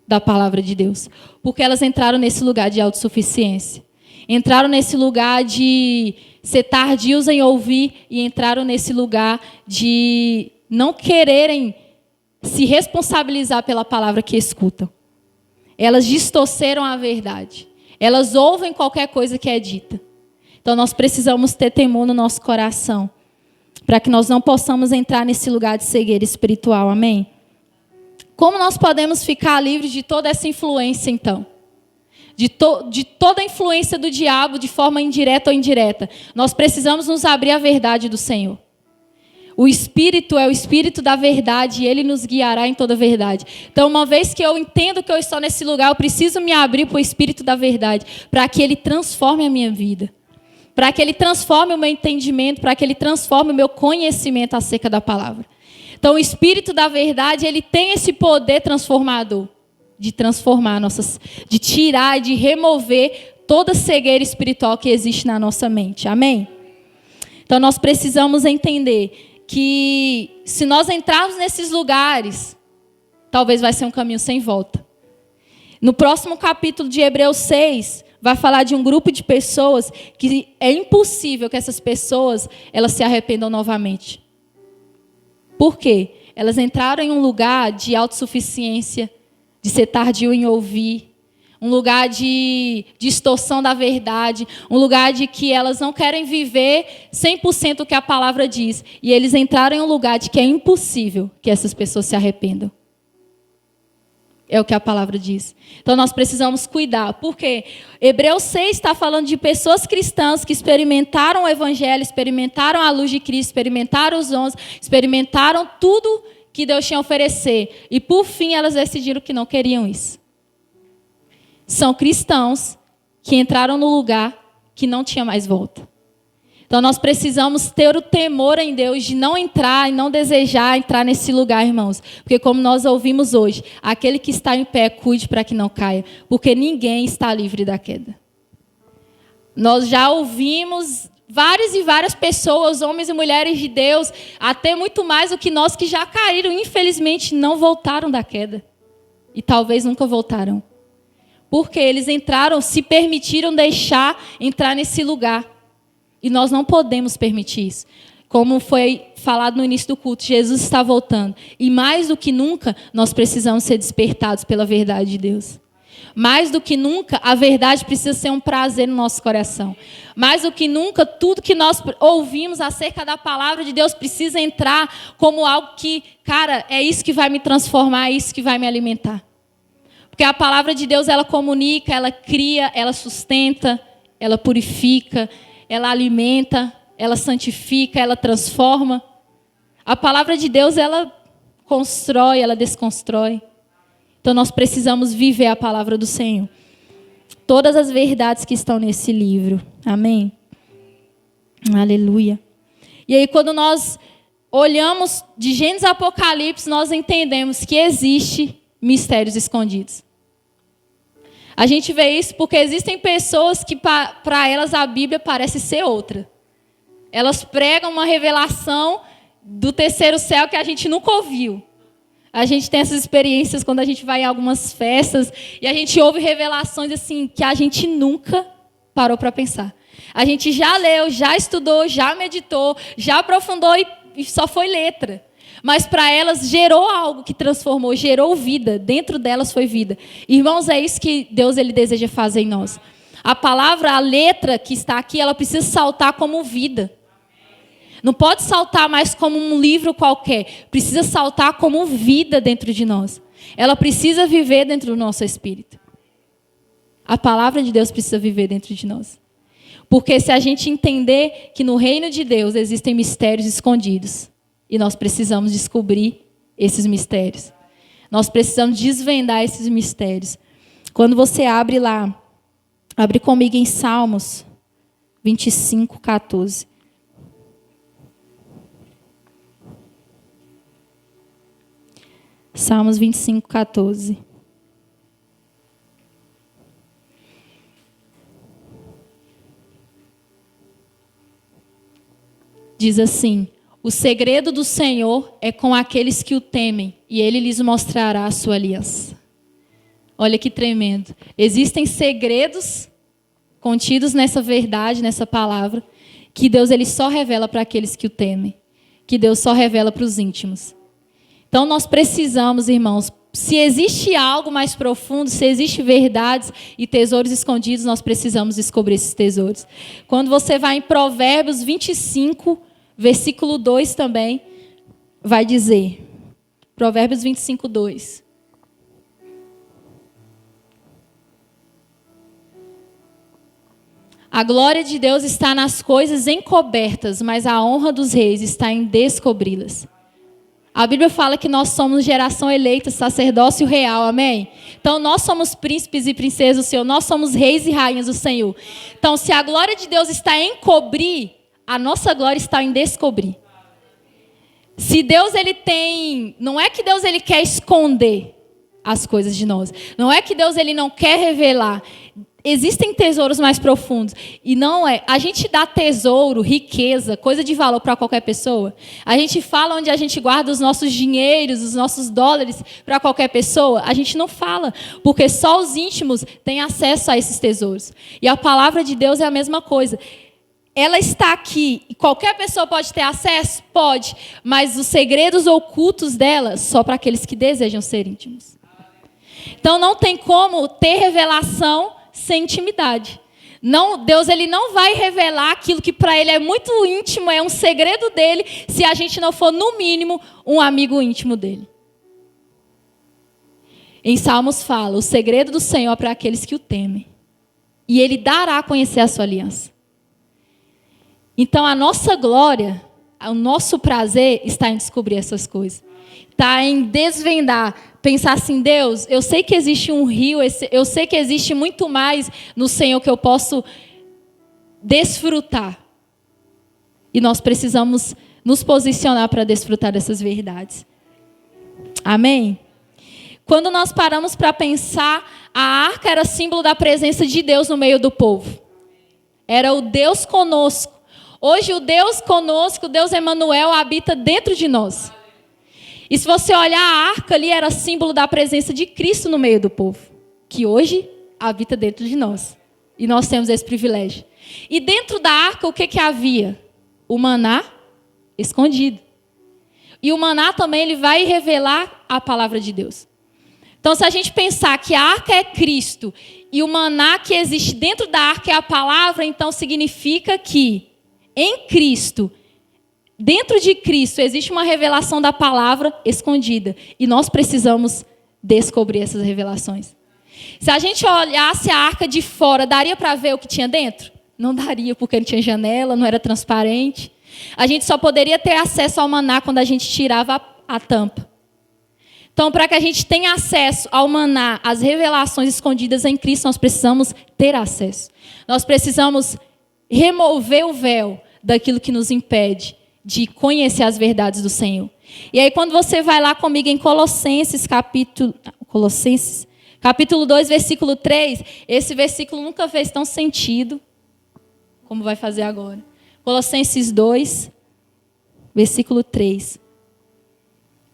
da palavra de Deus, porque elas entraram nesse lugar de autossuficiência. Entraram nesse lugar de ser tardios em ouvir e entraram nesse lugar de não quererem se responsabilizar pela palavra que escutam. Elas distorceram a verdade. Elas ouvem qualquer coisa que é dita. Então nós precisamos ter temor no nosso coração para que nós não possamos entrar nesse lugar de cegueira espiritual. Amém? Como nós podemos ficar livres de toda essa influência, então? De toda a influência do diabo, de forma indireta ou indireta. Nós precisamos nos abrir à verdade do Senhor. O Espírito é o Espírito da verdade e Ele nos guiará em toda a verdade. Então, uma vez que eu entendo que eu estou nesse lugar, eu preciso me abrir para o Espírito da verdade, para que Ele transforme a minha vida. Para que Ele transforme o meu entendimento, para que Ele transforme o meu conhecimento acerca da palavra. Então, o Espírito da verdade, ele tem esse poder transformador. De transformar de tirar, de remover toda cegueira espiritual que existe na nossa mente. Amém? Então nós precisamos entender que se nós entrarmos nesses lugares, talvez vai ser um caminho sem volta. No próximo capítulo de Hebreus 6, vai falar de um grupo de pessoas que é impossível que essas pessoas elas se arrependam novamente. Por quê? Elas entraram em um lugar de autossuficiência, de ser tardio em ouvir, um lugar de distorção da verdade, um lugar de que elas não querem viver 100% o que a palavra diz. E eles entraram em um lugar de que é impossível que essas pessoas se arrependam. É o que a palavra diz. Então nós precisamos cuidar. Por quê? Hebreus 6 está falando de pessoas cristãs que experimentaram o evangelho, experimentaram a luz de Cristo, experimentaram os dons, experimentaram tudo que Deus tinha a oferecer. E por fim elas decidiram que não queriam isso. São cristãos que entraram no lugar que não tinha mais volta. Então nós precisamos ter o temor em Deus de não entrar e não desejar entrar nesse lugar, irmãos. Porque como nós ouvimos hoje, aquele que está em pé, cuide para que não caia. Porque ninguém está livre da queda. Nós já ouvimos várias e várias pessoas, homens e mulheres de Deus, até muito mais do que nós que já caíram, infelizmente não voltaram da queda. E talvez nunca voltarão. Porque eles entraram, se permitiram deixar entrar nesse lugar. E nós não podemos permitir isso. Como foi falado no início do culto, Jesus está voltando. E mais do que nunca, nós precisamos ser despertados pela verdade de Deus. Mais do que nunca, a verdade precisa ser um prazer no nosso coração. Mais do que nunca, tudo que nós ouvimos acerca da palavra de Deus precisa entrar como algo que, cara, é isso que vai me transformar, é isso que vai me alimentar. Porque a palavra de Deus, ela comunica, ela cria, ela sustenta, ela purifica, ela alimenta, ela santifica, ela transforma. A palavra de Deus, ela constrói, ela desconstrói. Então nós precisamos viver a palavra do Senhor. Todas as verdades que estão nesse livro. Amém? Aleluia. E aí quando nós olhamos de Gênesis a Apocalipse, nós entendemos que existe mistérios escondidos. A gente vê isso porque existem pessoas que para elas a Bíblia parece ser outra. Elas pregam uma revelação do terceiro céu que a gente nunca ouviu. A gente tem essas experiências quando a gente vai em algumas festas e a gente ouve revelações assim que a gente nunca parou para pensar. A gente já leu, já estudou, já meditou, já aprofundou e só foi letra. Mas para elas gerou algo que transformou, gerou vida. Dentro delas foi vida. Irmãos, é isso que Deus ele deseja fazer em nós. A palavra, a letra que está aqui, ela precisa saltar como vida. Não pode saltar mais como um livro qualquer. Precisa saltar como vida dentro de nós. Ela precisa viver dentro do nosso espírito. A palavra de Deus precisa viver dentro de nós. Porque se a gente entender que no reino de Deus existem mistérios escondidos, e nós precisamos descobrir esses mistérios. Nós precisamos desvendar esses mistérios. Quando você abre lá, abre comigo em Salmos 25, 14. Salmos 25, 14. Diz assim: o segredo do Senhor é com aqueles que o temem, e Ele lhes mostrará a sua aliança. Olha que tremendo. Existem segredos contidos nessa verdade, nessa palavra, que Deus ele só revela para aqueles que o temem, que Deus só revela para os íntimos. Então nós precisamos, irmãos, se existe algo mais profundo, se existe verdades e tesouros escondidos, nós precisamos descobrir esses tesouros. Quando você vai em Provérbios 25, versículo 2 também, vai dizer, Provérbios 25, 2. A glória de Deus está nas coisas encobertas, mas a honra dos reis está em descobri-las. A Bíblia fala que nós somos geração eleita, sacerdócio real, amém? Então nós somos príncipes e princesas do Senhor, nós somos reis e rainhas do Senhor. Então se a glória de Deus está em cobrir, a nossa glória está em descobrir. Se Deus ele tem, não é que Deus ele quer esconder as coisas de nós. Não é que Deus ele não quer revelar. Existem tesouros mais profundos. E não é, a gente dá tesouro, riqueza, coisa de valor para qualquer pessoa. A gente fala onde a gente guarda os nossos dinheiros, os nossos dólares para qualquer pessoa. A gente não fala, porque só os íntimos têm acesso a esses tesouros. E a palavra de Deus é a mesma coisa. Ela está aqui e qualquer pessoa pode ter acesso? Pode. Mas os segredos ocultos dela, só para aqueles que desejam ser íntimos. Então não tem como ter revelação sem intimidade. Não, Deus ele não vai revelar aquilo que para ele é muito íntimo, é um segredo dele, se a gente não for, no mínimo, um amigo íntimo dele. Em Salmos fala, o segredo do Senhor é para aqueles que o temem. E ele dará a conhecer a sua aliança. Então a nossa glória, o nosso prazer está em descobrir essas coisas. Está em desvendar, pensar assim, Deus, eu sei que existe um rio, eu sei que existe muito mais no Senhor que eu posso desfrutar. E nós precisamos nos posicionar para desfrutar dessas verdades. Amém? Quando nós paramos para pensar, a arca era símbolo da presença de Deus no meio do povo. Era o Deus conosco. Hoje o Deus conosco, o Deus Emanuel, habita dentro de nós. E se você olhar, a arca ali era símbolo da presença de Cristo no meio do povo, que hoje habita dentro de nós. E nós temos esse privilégio. E dentro da arca, o que havia? O maná escondido. E o maná também ele vai revelar a palavra de Deus. Então, se a gente pensar que a arca é Cristo e o maná que existe dentro da arca é a palavra, então significa que em Cristo, dentro de Cristo, existe uma revelação da palavra escondida. E nós precisamos descobrir essas revelações. Se a gente olhasse a arca de fora, daria para ver o que tinha dentro? Não daria, porque ele tinha janela, não era transparente. A gente só poderia ter acesso ao maná quando a gente tirava a tampa. Então, para que a gente tenha acesso ao maná, às revelações escondidas em Cristo, nós precisamos ter acesso. Nós precisamos remover o véu daquilo que nos impede de conhecer as verdades do Senhor. E aí, quando você vai lá comigo em Colossenses, capítulo 2, versículo 3, esse versículo nunca fez tão sentido como vai fazer agora. Colossenses 2, versículo 3.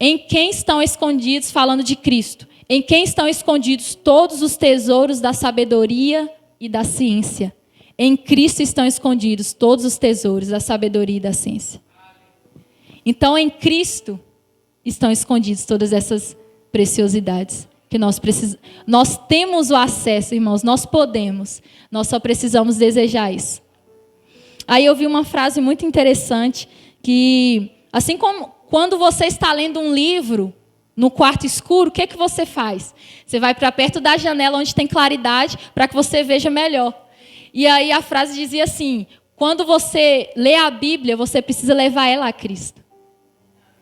Em quem estão escondidos, falando de Cristo, em quem estão escondidos todos os tesouros da sabedoria e da ciência. Em Cristo estão escondidos todos os tesouros da sabedoria e da ciência. Então, em Cristo estão escondidos todas essas preciosidades que nós precisamos. Nós temos o acesso, irmãos, nós podemos. Nós só precisamos desejar isso. Aí eu vi uma frase muito interessante que, assim como quando você está lendo um livro no quarto escuro, o que você faz? Você vai para perto da janela onde tem claridade para que você veja melhor. E aí a frase dizia assim: quando você lê a Bíblia, você precisa levar ela a Cristo.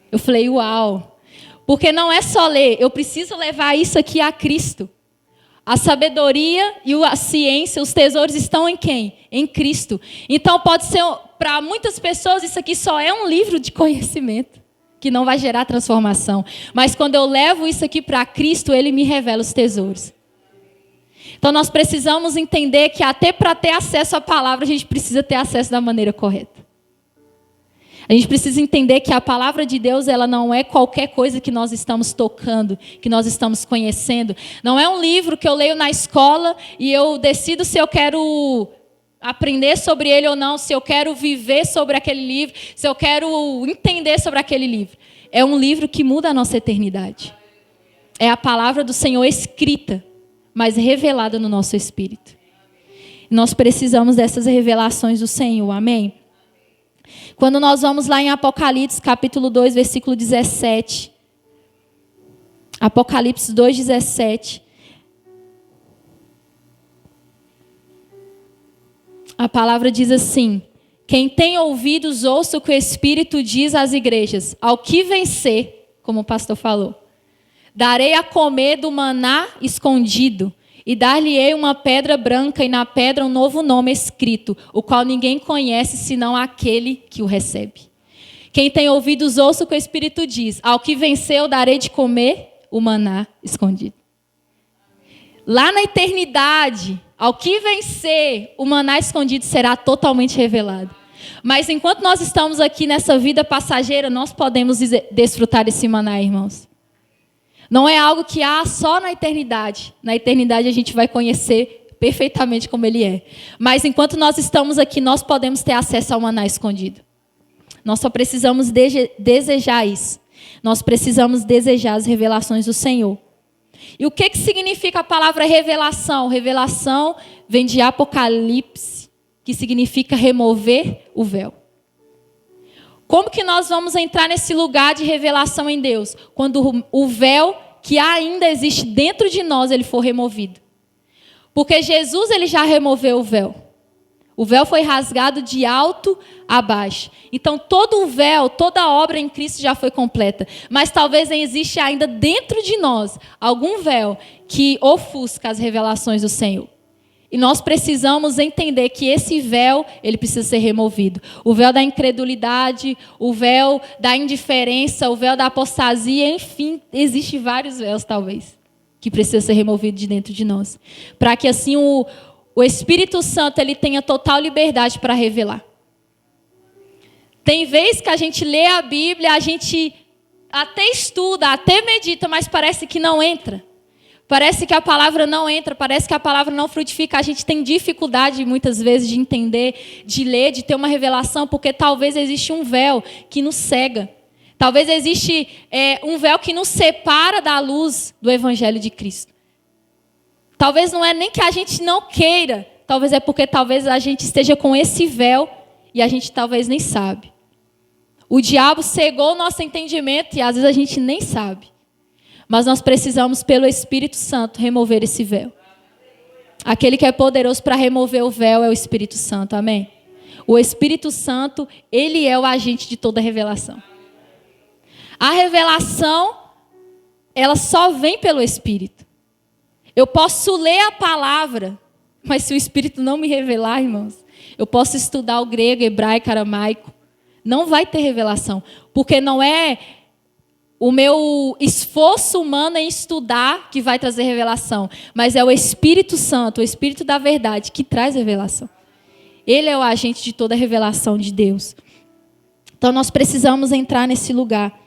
Eu falei, uau! Porque não é só ler, eu preciso levar isso aqui a Cristo. A sabedoria e a ciência, os tesouros estão em quem? Em Cristo. Então pode ser, para muitas pessoas, isso aqui só é um livro de conhecimento, que não vai gerar transformação. Mas quando eu levo isso aqui para Cristo, Ele me revela os tesouros. Então nós precisamos entender que até para ter acesso à palavra, a gente precisa ter acesso da maneira correta. A gente precisa entender que a palavra de Deus, ela não é qualquer coisa que nós estamos tocando, que nós estamos conhecendo. Não é um livro que eu leio na escola e eu decido se eu quero aprender sobre ele ou não, se eu quero viver sobre aquele livro, se eu quero entender sobre aquele livro. É um livro que muda a nossa eternidade. É a palavra do Senhor escrita, mas revelada no nosso espírito. Nós precisamos dessas revelações do Senhor, amém? Quando nós vamos lá em Apocalipse, capítulo 2, versículo 17. Apocalipse 2, 17. A palavra diz assim: quem tem ouvidos, ouça o que o Espírito diz às igrejas. Ao que vencer, como o pastor falou, darei a comer do maná escondido, e dar-lhe-ei uma pedra branca, e na pedra um novo nome escrito, o qual ninguém conhece, senão aquele que o recebe. Quem tem ouvidos, ouça o que o Espírito diz. Ao que venceu, darei de comer o maná escondido. Lá na eternidade, ao que vencer, o maná escondido será totalmente revelado. Mas enquanto nós estamos aqui nessa vida passageira, nós podemos desfrutar desse maná, irmãos. Não é algo que há só na eternidade. Na eternidade a gente vai conhecer perfeitamente como ele é. Mas enquanto nós estamos aqui, nós podemos ter acesso ao maná escondido. Nós só precisamos desejar isso. Nós precisamos desejar as revelações do Senhor. E o que significa a palavra revelação? Revelação vem de Apocalipse, que significa remover o véu. Como que nós vamos entrar nesse lugar de revelação em Deus? Quando o véu que ainda existe dentro de nós, ele for removido. Porque Jesus, ele já removeu o véu. O véu foi rasgado de alto a baixo. Então, todo o véu, toda a obra em Cristo já foi completa. Mas talvez exista ainda dentro de nós algum véu que ofusca as revelações do Senhor. E nós precisamos entender que esse véu, ele precisa ser removido. O véu da incredulidade, o véu da indiferença, o véu da apostasia, enfim, existem vários véus, talvez, que precisam ser removidos de dentro de nós. Para que assim o Espírito Santo ele tenha total liberdade para revelar. Tem vezes que a gente lê a Bíblia, a gente até estuda, até medita, mas parece que não entra. Parece que a palavra não entra, parece que a palavra não frutifica. A gente tem dificuldade, muitas vezes, de entender, de ler, de ter uma revelação, porque talvez existe um véu que nos cega. Talvez existe um véu que nos separa da luz do Evangelho de Cristo. Talvez não é nem que a gente não queira, talvez é porque talvez a gente esteja com esse véu e a gente talvez nem sabe. O diabo cegou o nosso entendimento e às vezes a gente nem sabe. Mas nós precisamos, pelo Espírito Santo, remover esse véu. Aquele que é poderoso para remover o véu é o Espírito Santo, amém? O Espírito Santo, ele é o agente de toda revelação. A revelação, ela só vem pelo Espírito. Eu posso ler a palavra, mas se o Espírito não me revelar, irmãos, eu posso estudar o grego, hebraico, aramaico, não vai ter revelação, porque não é o meu esforço humano em estudar que vai trazer revelação, mas é o Espírito Santo, o Espírito da verdade, que traz revelação. Ele é o agente de toda a revelação de Deus. Então nós precisamos entrar nesse lugar.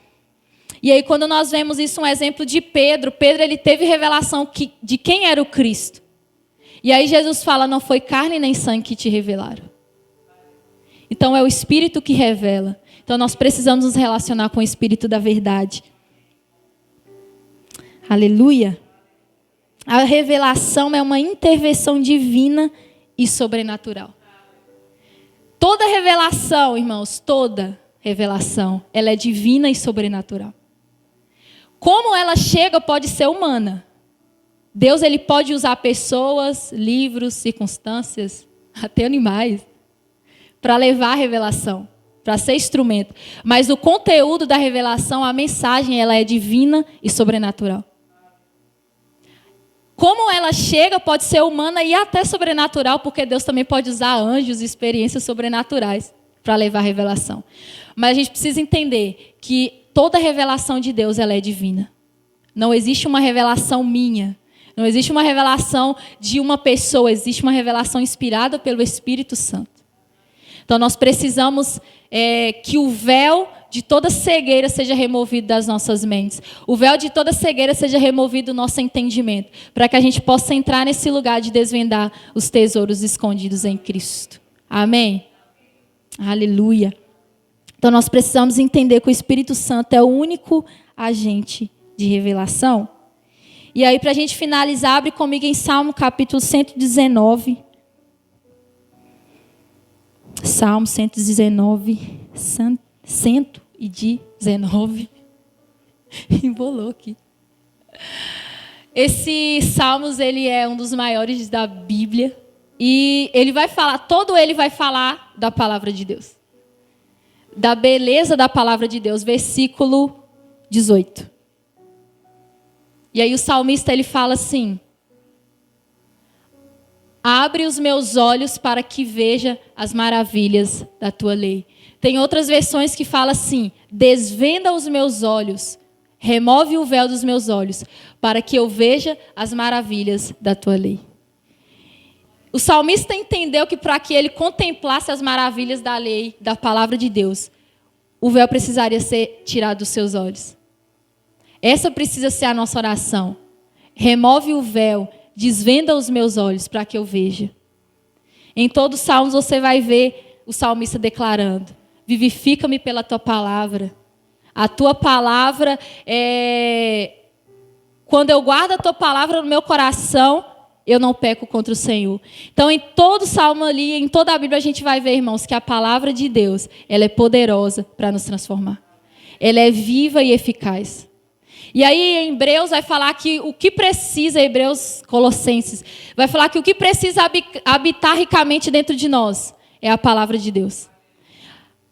E aí quando nós vemos isso, um exemplo de Pedro, ele teve revelação de quem era o Cristo. E aí Jesus fala, não foi carne nem sangue que te revelaram. Então é o Espírito que revela. Então nós precisamos nos relacionar com o Espírito da verdade. Aleluia. A revelação é uma intervenção divina e sobrenatural. Toda revelação, irmãos, toda revelação, ela é divina e sobrenatural. Como ela chega pode ser humana. Deus, ele pode usar pessoas, livros, circunstâncias, até animais, para levar a revelação, para ser instrumento. Mas o conteúdo da revelação, a mensagem, ela é divina e sobrenatural. Como ela chega pode ser humana e até sobrenatural, porque Deus também pode usar anjos e experiências sobrenaturais para levar a revelação. Mas a gente precisa entender que toda revelação de Deus, ela é divina. Não existe uma revelação minha. Não existe uma revelação de uma pessoa. Existe uma revelação inspirada pelo Espírito Santo. Então nós precisamos que o véu de toda cegueira seja removido das nossas mentes. O véu de toda cegueira seja removido do nosso entendimento. Para que a gente possa entrar nesse lugar de desvendar os tesouros escondidos em Cristo. Amém? Aleluia. Então nós precisamos entender que o Espírito Santo é o único agente de revelação. E aí, para a gente finalizar, abre comigo em Salmo capítulo 119. Salmo 119. 119. Embolou aqui. Esse Salmos, ele é um dos maiores da Bíblia. E ele vai falar, todo ele vai falar da palavra de Deus. Da beleza da palavra de Deus. Versículo 18. E aí o salmista, ele fala assim: abre os meus olhos para que veja as maravilhas da tua lei. Tem outras versões que falam assim: desvenda os meus olhos, remove o véu dos meus olhos, para que eu veja as maravilhas da tua lei. O salmista entendeu que para que ele contemplasse as maravilhas da lei, da palavra de Deus, o véu precisaria ser tirado dos seus olhos. Essa precisa ser a nossa oração. Remove o véu, desvenda os meus olhos para que eu veja. Em todos os salmos você vai ver o salmista declarando: vivifica-me pela tua palavra. A tua palavra quando eu guardo a tua palavra no meu coração, eu não peco contra o Senhor. Então, em todo salmo ali, em toda a Bíblia, a gente vai ver, irmãos, que a palavra de Deus, ela é poderosa para nos transformar. Ela é viva e eficaz. E aí, em Hebreus, vai falar que o que precisa, Colossenses, vai falar que o que precisa habitar ricamente dentro de nós é a palavra de Deus.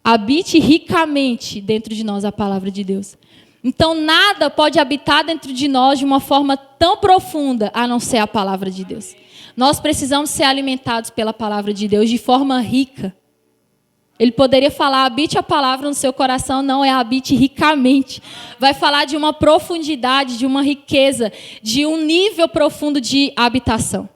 Habite ricamente dentro de nós a palavra de Deus. Então, nada pode habitar dentro de nós de uma forma tão profunda, a não ser a palavra de Deus. Nós precisamos ser alimentados pela palavra de Deus de forma rica. Ele poderia falar, habite a palavra no seu coração, não, é habite ricamente. Vai falar de uma profundidade, de uma riqueza, de um nível profundo de habitação.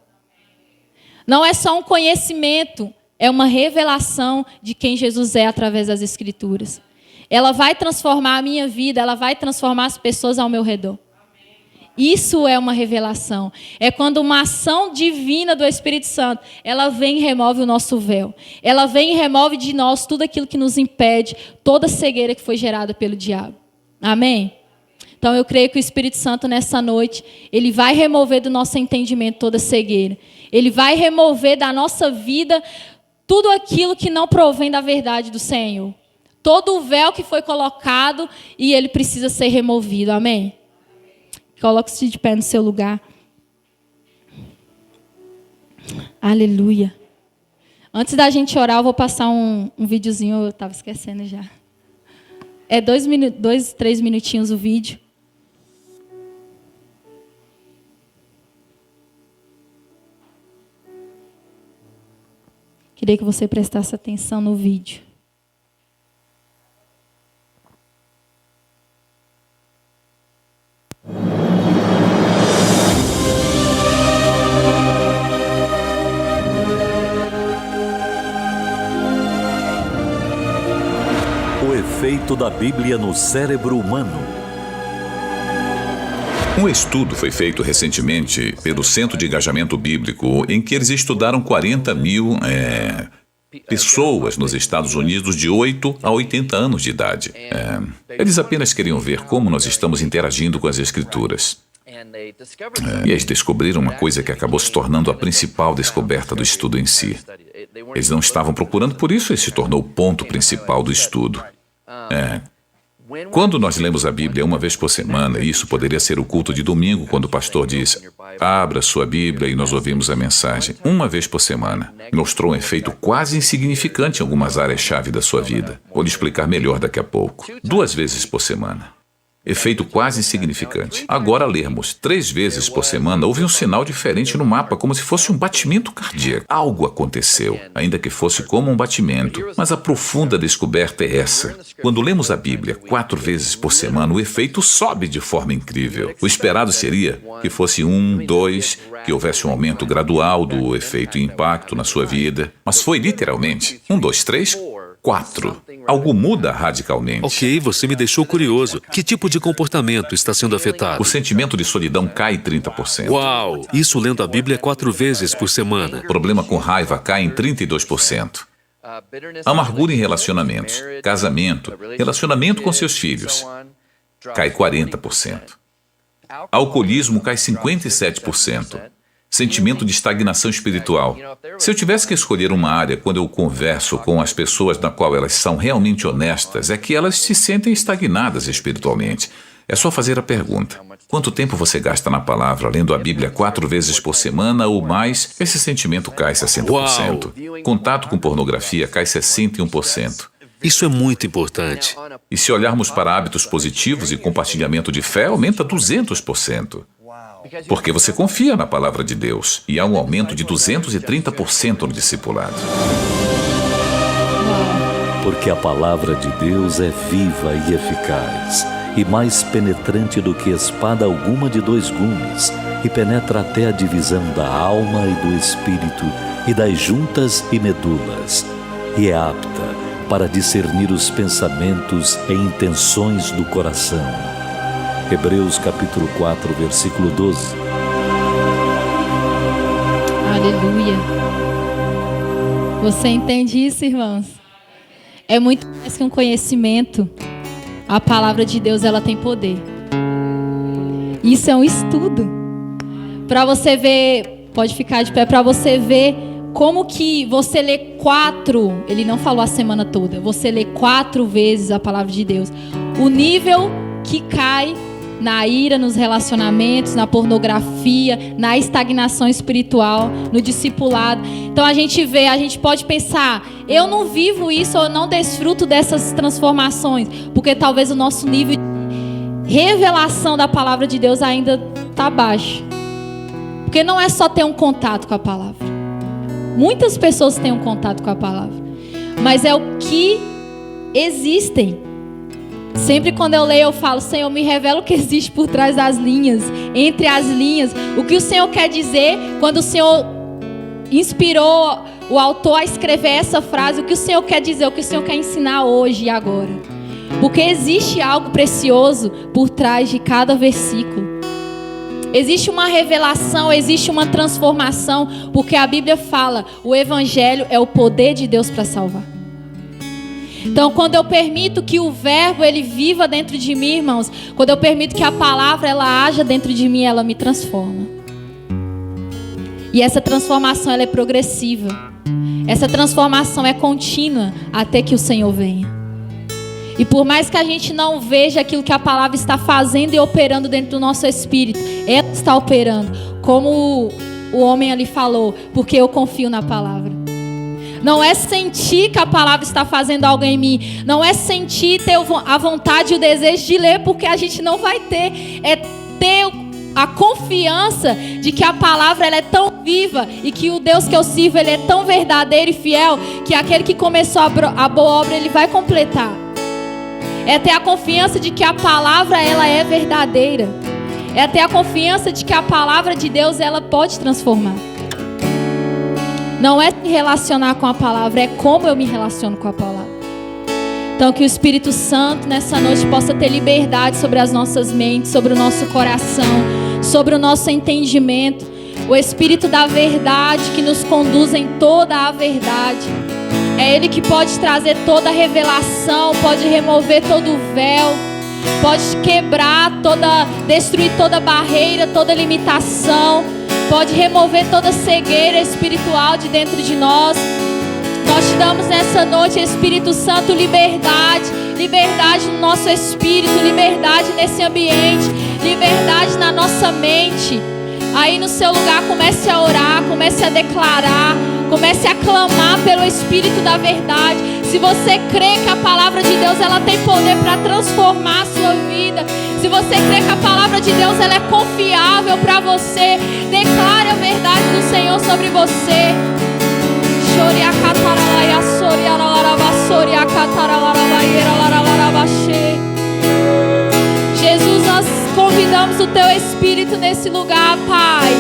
Não é só um conhecimento, é uma revelação de quem Jesus é através das Escrituras. Ela vai transformar a minha vida, ela vai transformar as pessoas ao meu redor. Isso é uma revelação. É quando uma ação divina do Espírito Santo, ela vem e remove o nosso véu. Ela vem e remove de nós tudo aquilo que nos impede, toda a cegueira que foi gerada pelo diabo. Amém? Então eu creio que o Espírito Santo nessa noite, ele vai remover do nosso entendimento toda a cegueira. Ele vai remover da nossa vida tudo aquilo que não provém da verdade do Senhor. Todo o véu que foi colocado e ele precisa ser removido. Amém? Coloque-se de pé no seu lugar. Aleluia. Antes da gente orar, eu vou passar um videozinho. Eu estava esquecendo já. É 3 minutinhos o vídeo. Queria que você prestasse atenção no vídeo. O efeito da Bíblia no cérebro humano. Um estudo foi feito recentemente pelo Centro de Engajamento Bíblico, em que eles estudaram 40 mil pessoas nos Estados Unidos de 8 a 80 anos de idade. Eles apenas queriam ver como nós estamos interagindo com as Escrituras. E eles descobriram uma coisa que acabou se tornando a principal descoberta do estudo em si. Eles não estavam procurando por isso, esse se tornou o ponto principal do estudo. Quando nós lemos a Bíblia uma vez por semana, e isso poderia ser o culto de domingo, quando o pastor diz, abra sua Bíblia e nós ouvimos a mensagem, uma vez por semana, mostrou um efeito quase insignificante em algumas áreas-chave da sua vida. Vou lhe explicar melhor daqui a pouco. 2 vezes por semana. Efeito quase insignificante. Agora lermos 3 vezes por semana, houve um sinal diferente no mapa, como se fosse um batimento cardíaco. Algo aconteceu, ainda que fosse como um batimento. Mas a profunda descoberta é essa. Quando lemos a Bíblia 4 vezes por semana, o efeito sobe de forma incrível. O esperado seria que fosse 1, 2, que houvesse um aumento gradual do efeito e impacto na sua vida. Mas foi literalmente 1, 2, 3, 4. Algo muda radicalmente. Ok, você me deixou curioso. Que tipo de comportamento está sendo afetado? O sentimento de solidão cai 30%. Uau! Isso lendo a Bíblia 4 vezes por semana. O problema com raiva cai em 32%. Amargura em relacionamentos, casamento, relacionamento com seus filhos, cai 40%. Alcoolismo cai 57%. Sentimento de estagnação espiritual. Se eu tivesse que escolher uma área quando eu converso com as pessoas na qual elas são realmente honestas, é que elas se sentem estagnadas espiritualmente. É só fazer a pergunta. Quanto tempo você gasta na palavra, lendo a Bíblia 4 vezes por semana ou mais? Esse sentimento cai 60%. Uau. Contato com pornografia cai 61%. Isso é muito importante. E se olharmos para hábitos positivos e compartilhamento de fé, aumenta 200%. Porque você confia na palavra de Deus e há um aumento de 230% no discipulado. Porque a palavra de Deus é viva e eficaz, e mais penetrante do que espada alguma de 2 gumes, e penetra até a divisão da alma e do espírito, e das juntas e medulas, e é apta para discernir os pensamentos e intenções do coração. Hebreus capítulo 4, versículo 12. Aleluia. Você entende isso, irmãos? É muito mais que um conhecimento. A palavra de Deus, ela tem poder. Isso é um estudo. Para você ver, pode ficar de pé, para você ver como que você lê 4, ele não falou a semana toda, você lê 4 vezes a palavra de Deus. O nível que cai na ira, nos relacionamentos, na pornografia, na estagnação espiritual, no discipulado. Então a gente vê, a gente pode pensar, eu não vivo isso, eu não desfruto dessas transformações, porque talvez o nosso nível de revelação da palavra de Deus ainda está baixo. Porque não é só ter um contato com a palavra. Muitas pessoas têm um contato com a palavra, mas é o que existem. Sempre quando eu leio, eu falo, Senhor, me revela o que existe por trás das linhas, entre as linhas. O que o Senhor quer dizer quando o Senhor inspirou o autor a escrever essa frase. O que o Senhor quer dizer, o que o Senhor quer ensinar hoje e agora. Porque existe algo precioso por trás de cada versículo. Existe uma revelação, existe uma transformação, porque a Bíblia fala, o Evangelho é o poder de Deus para salvar. Então, quando eu permito que o verbo ele viva dentro de mim, irmãos, quando eu permito que a palavra ela haja dentro de mim, ela me transforma. E essa transformação ela é progressiva. Essa transformação é contínua até que o Senhor venha. E por mais que a gente não veja aquilo que a palavra está fazendo e operando dentro do nosso espírito, ela está operando, como o homem ali falou, porque eu confio na palavra. Não é sentir que a palavra está fazendo algo em mim, não é sentir, ter a vontade e o desejo de ler, porque a gente não vai ter, é ter a confiança de que a palavra ela é tão viva e que o Deus que eu sirvo ele é tão verdadeiro e fiel, que aquele que começou a boa obra ele vai completar. É ter a confiança de que a palavra ela é verdadeira. É ter a confiança de que a palavra de Deus ela pode transformar. Não é se relacionar com a palavra, é como eu me relaciono com a palavra. Então que o Espírito Santo nessa noite possa ter liberdade sobre as nossas mentes, sobre o nosso coração, sobre o nosso entendimento. O Espírito da verdade que nos conduz em toda a verdade. É Ele que pode trazer toda a revelação, pode remover todo o véu, pode quebrar destruir toda barreira, toda limitação, pode remover toda cegueira espiritual de dentro de nós. Nós te damos nessa noite, Espírito Santo, liberdade no nosso espírito, liberdade nesse ambiente, liberdade na nossa mente. Aí no seu lugar comece a orar, comece a declarar, comece a clamar pelo Espírito da verdade. Se você crê que a palavra de Deus ela tem poder para transformar a sua vida, se você crê que a palavra de Deus ela é confiável para você, declare a verdade do Senhor sobre você. Jesus, nós convidamos o Teu Espírito nesse lugar, Pai.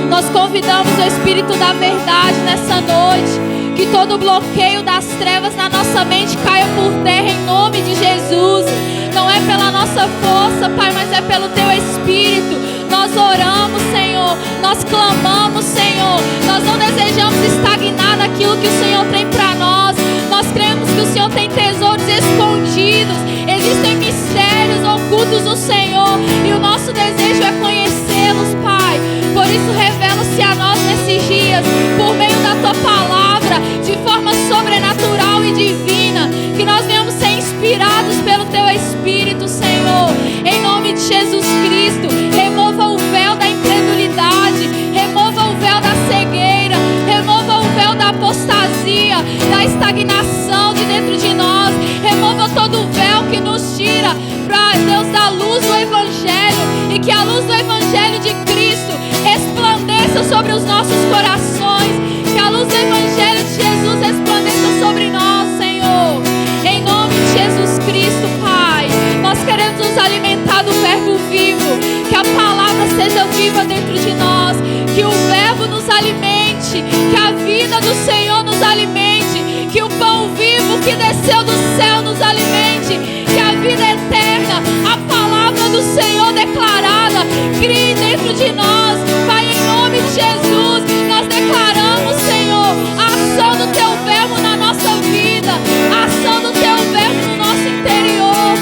Nós convidamos o Espírito da verdade nessa noite. Que todo bloqueio das trevas na nossa mente caia por terra em nome de Jesus. Não é pela nossa força, Pai, mas é pelo Teu Espírito. Nós oramos, Senhor. Nós clamamos, Senhor. Nós não desejamos estagnar naquilo que o Senhor tem para nós. Nós cremos que o Senhor tem tesouros escondidos. Existem mistérios ocultos no Senhor. E o nosso desejo é conhecê-los, Pai. Por isso, revela-se a nós nesses dias, por meio da Tua palavra, de forma sobrenatural e divina. Que nós venhamos ser inspirados pelo Teu Espírito, Senhor. Em nome de Jesus Cristo, remova o véu da incredulidade, remova o véu da cegueira, remova o véu da apostasia, da estagnação de dentro de nós. Remova todo o véu que nos tira, para Deus, da luz do Evangelho. E que a luz do Evangelho de Cristo resplandeça sobre os nossos corações. Que a luz do Evangelho de Jesus resplandeça sobre nós, Senhor. Em nome de Jesus Cristo, Pai. Nós queremos nos alimentar do verbo vivo. Que a palavra seja viva dentro de nós. Que o verbo nos alimente. Que a vida do Senhor nos alimente. Que o pão vivo que desceu do céu nos alimente. Que a vida eterna, a palavra do Senhor declarada, crie dentro de nós. Pai, em nome de Jesus, nós declaramos, Senhor, a ação do Teu verbo na nossa vida, a ação do Teu verbo no nosso interior.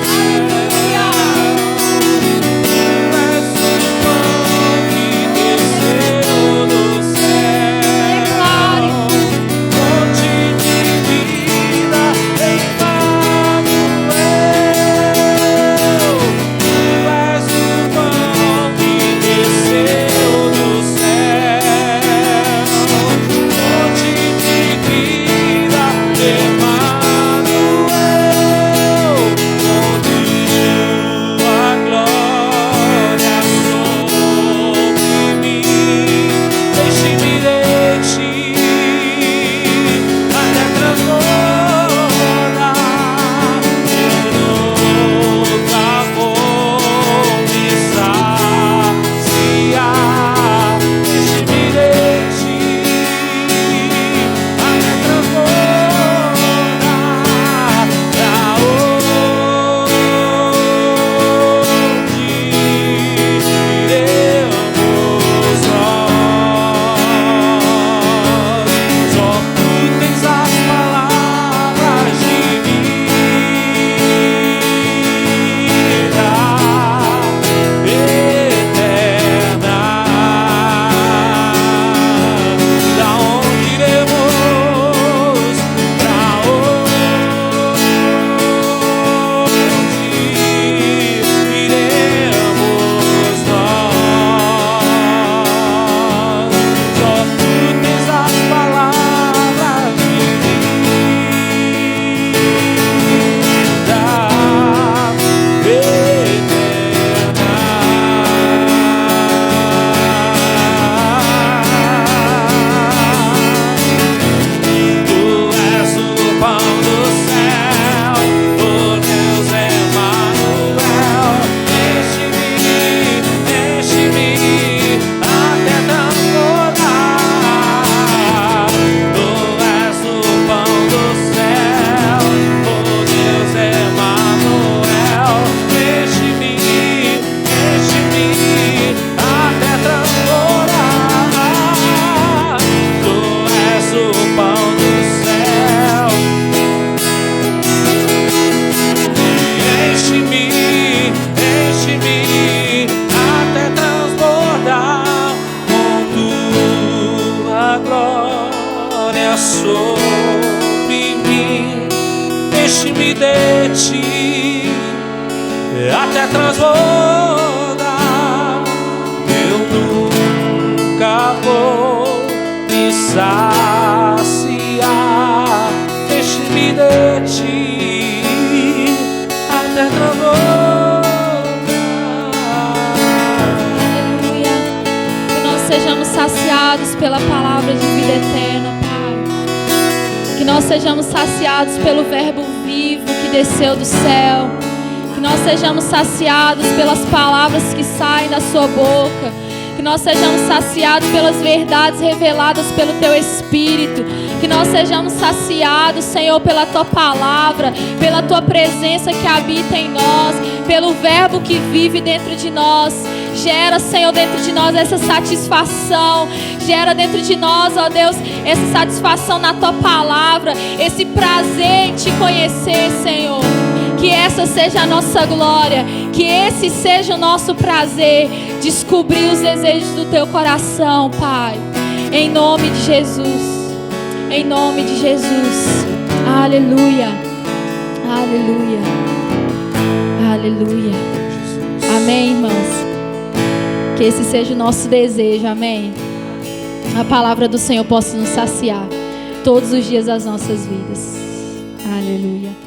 Aleluia. Declare. enche-me de ti até transbordar. Eu nunca vou me saciar. Enche-me de ti até transbordar. Aleluia. Que nós sejamos saciados pela palavra de vida eterna, Pai. Que nós sejamos saciados pelo verbo vivo que desceu do céu. Que nós sejamos saciados pelas palavras que saem da sua boca. Que nós sejamos saciados pelas verdades reveladas pelo Teu Espírito. Que nós sejamos saciados, Senhor, pela Tua palavra, pela Tua presença que habita em nós, pelo verbo que vive dentro de nós. Gera, Senhor, dentro de nós essa satisfação. Gera dentro de nós, ó Deus, essa satisfação na Tua palavra, esse prazer em Te conhecer, Senhor. Que essa seja a nossa glória, que esse seja o nosso prazer, descobrir os desejos do Teu coração, Pai. Em nome de Jesus. Em nome de Jesus. Aleluia. Aleluia. Aleluia. Amém, irmãos. Que esse seja o nosso desejo, amém. A palavra do Senhor possa nos saciar todos os dias das nossas vidas. Aleluia.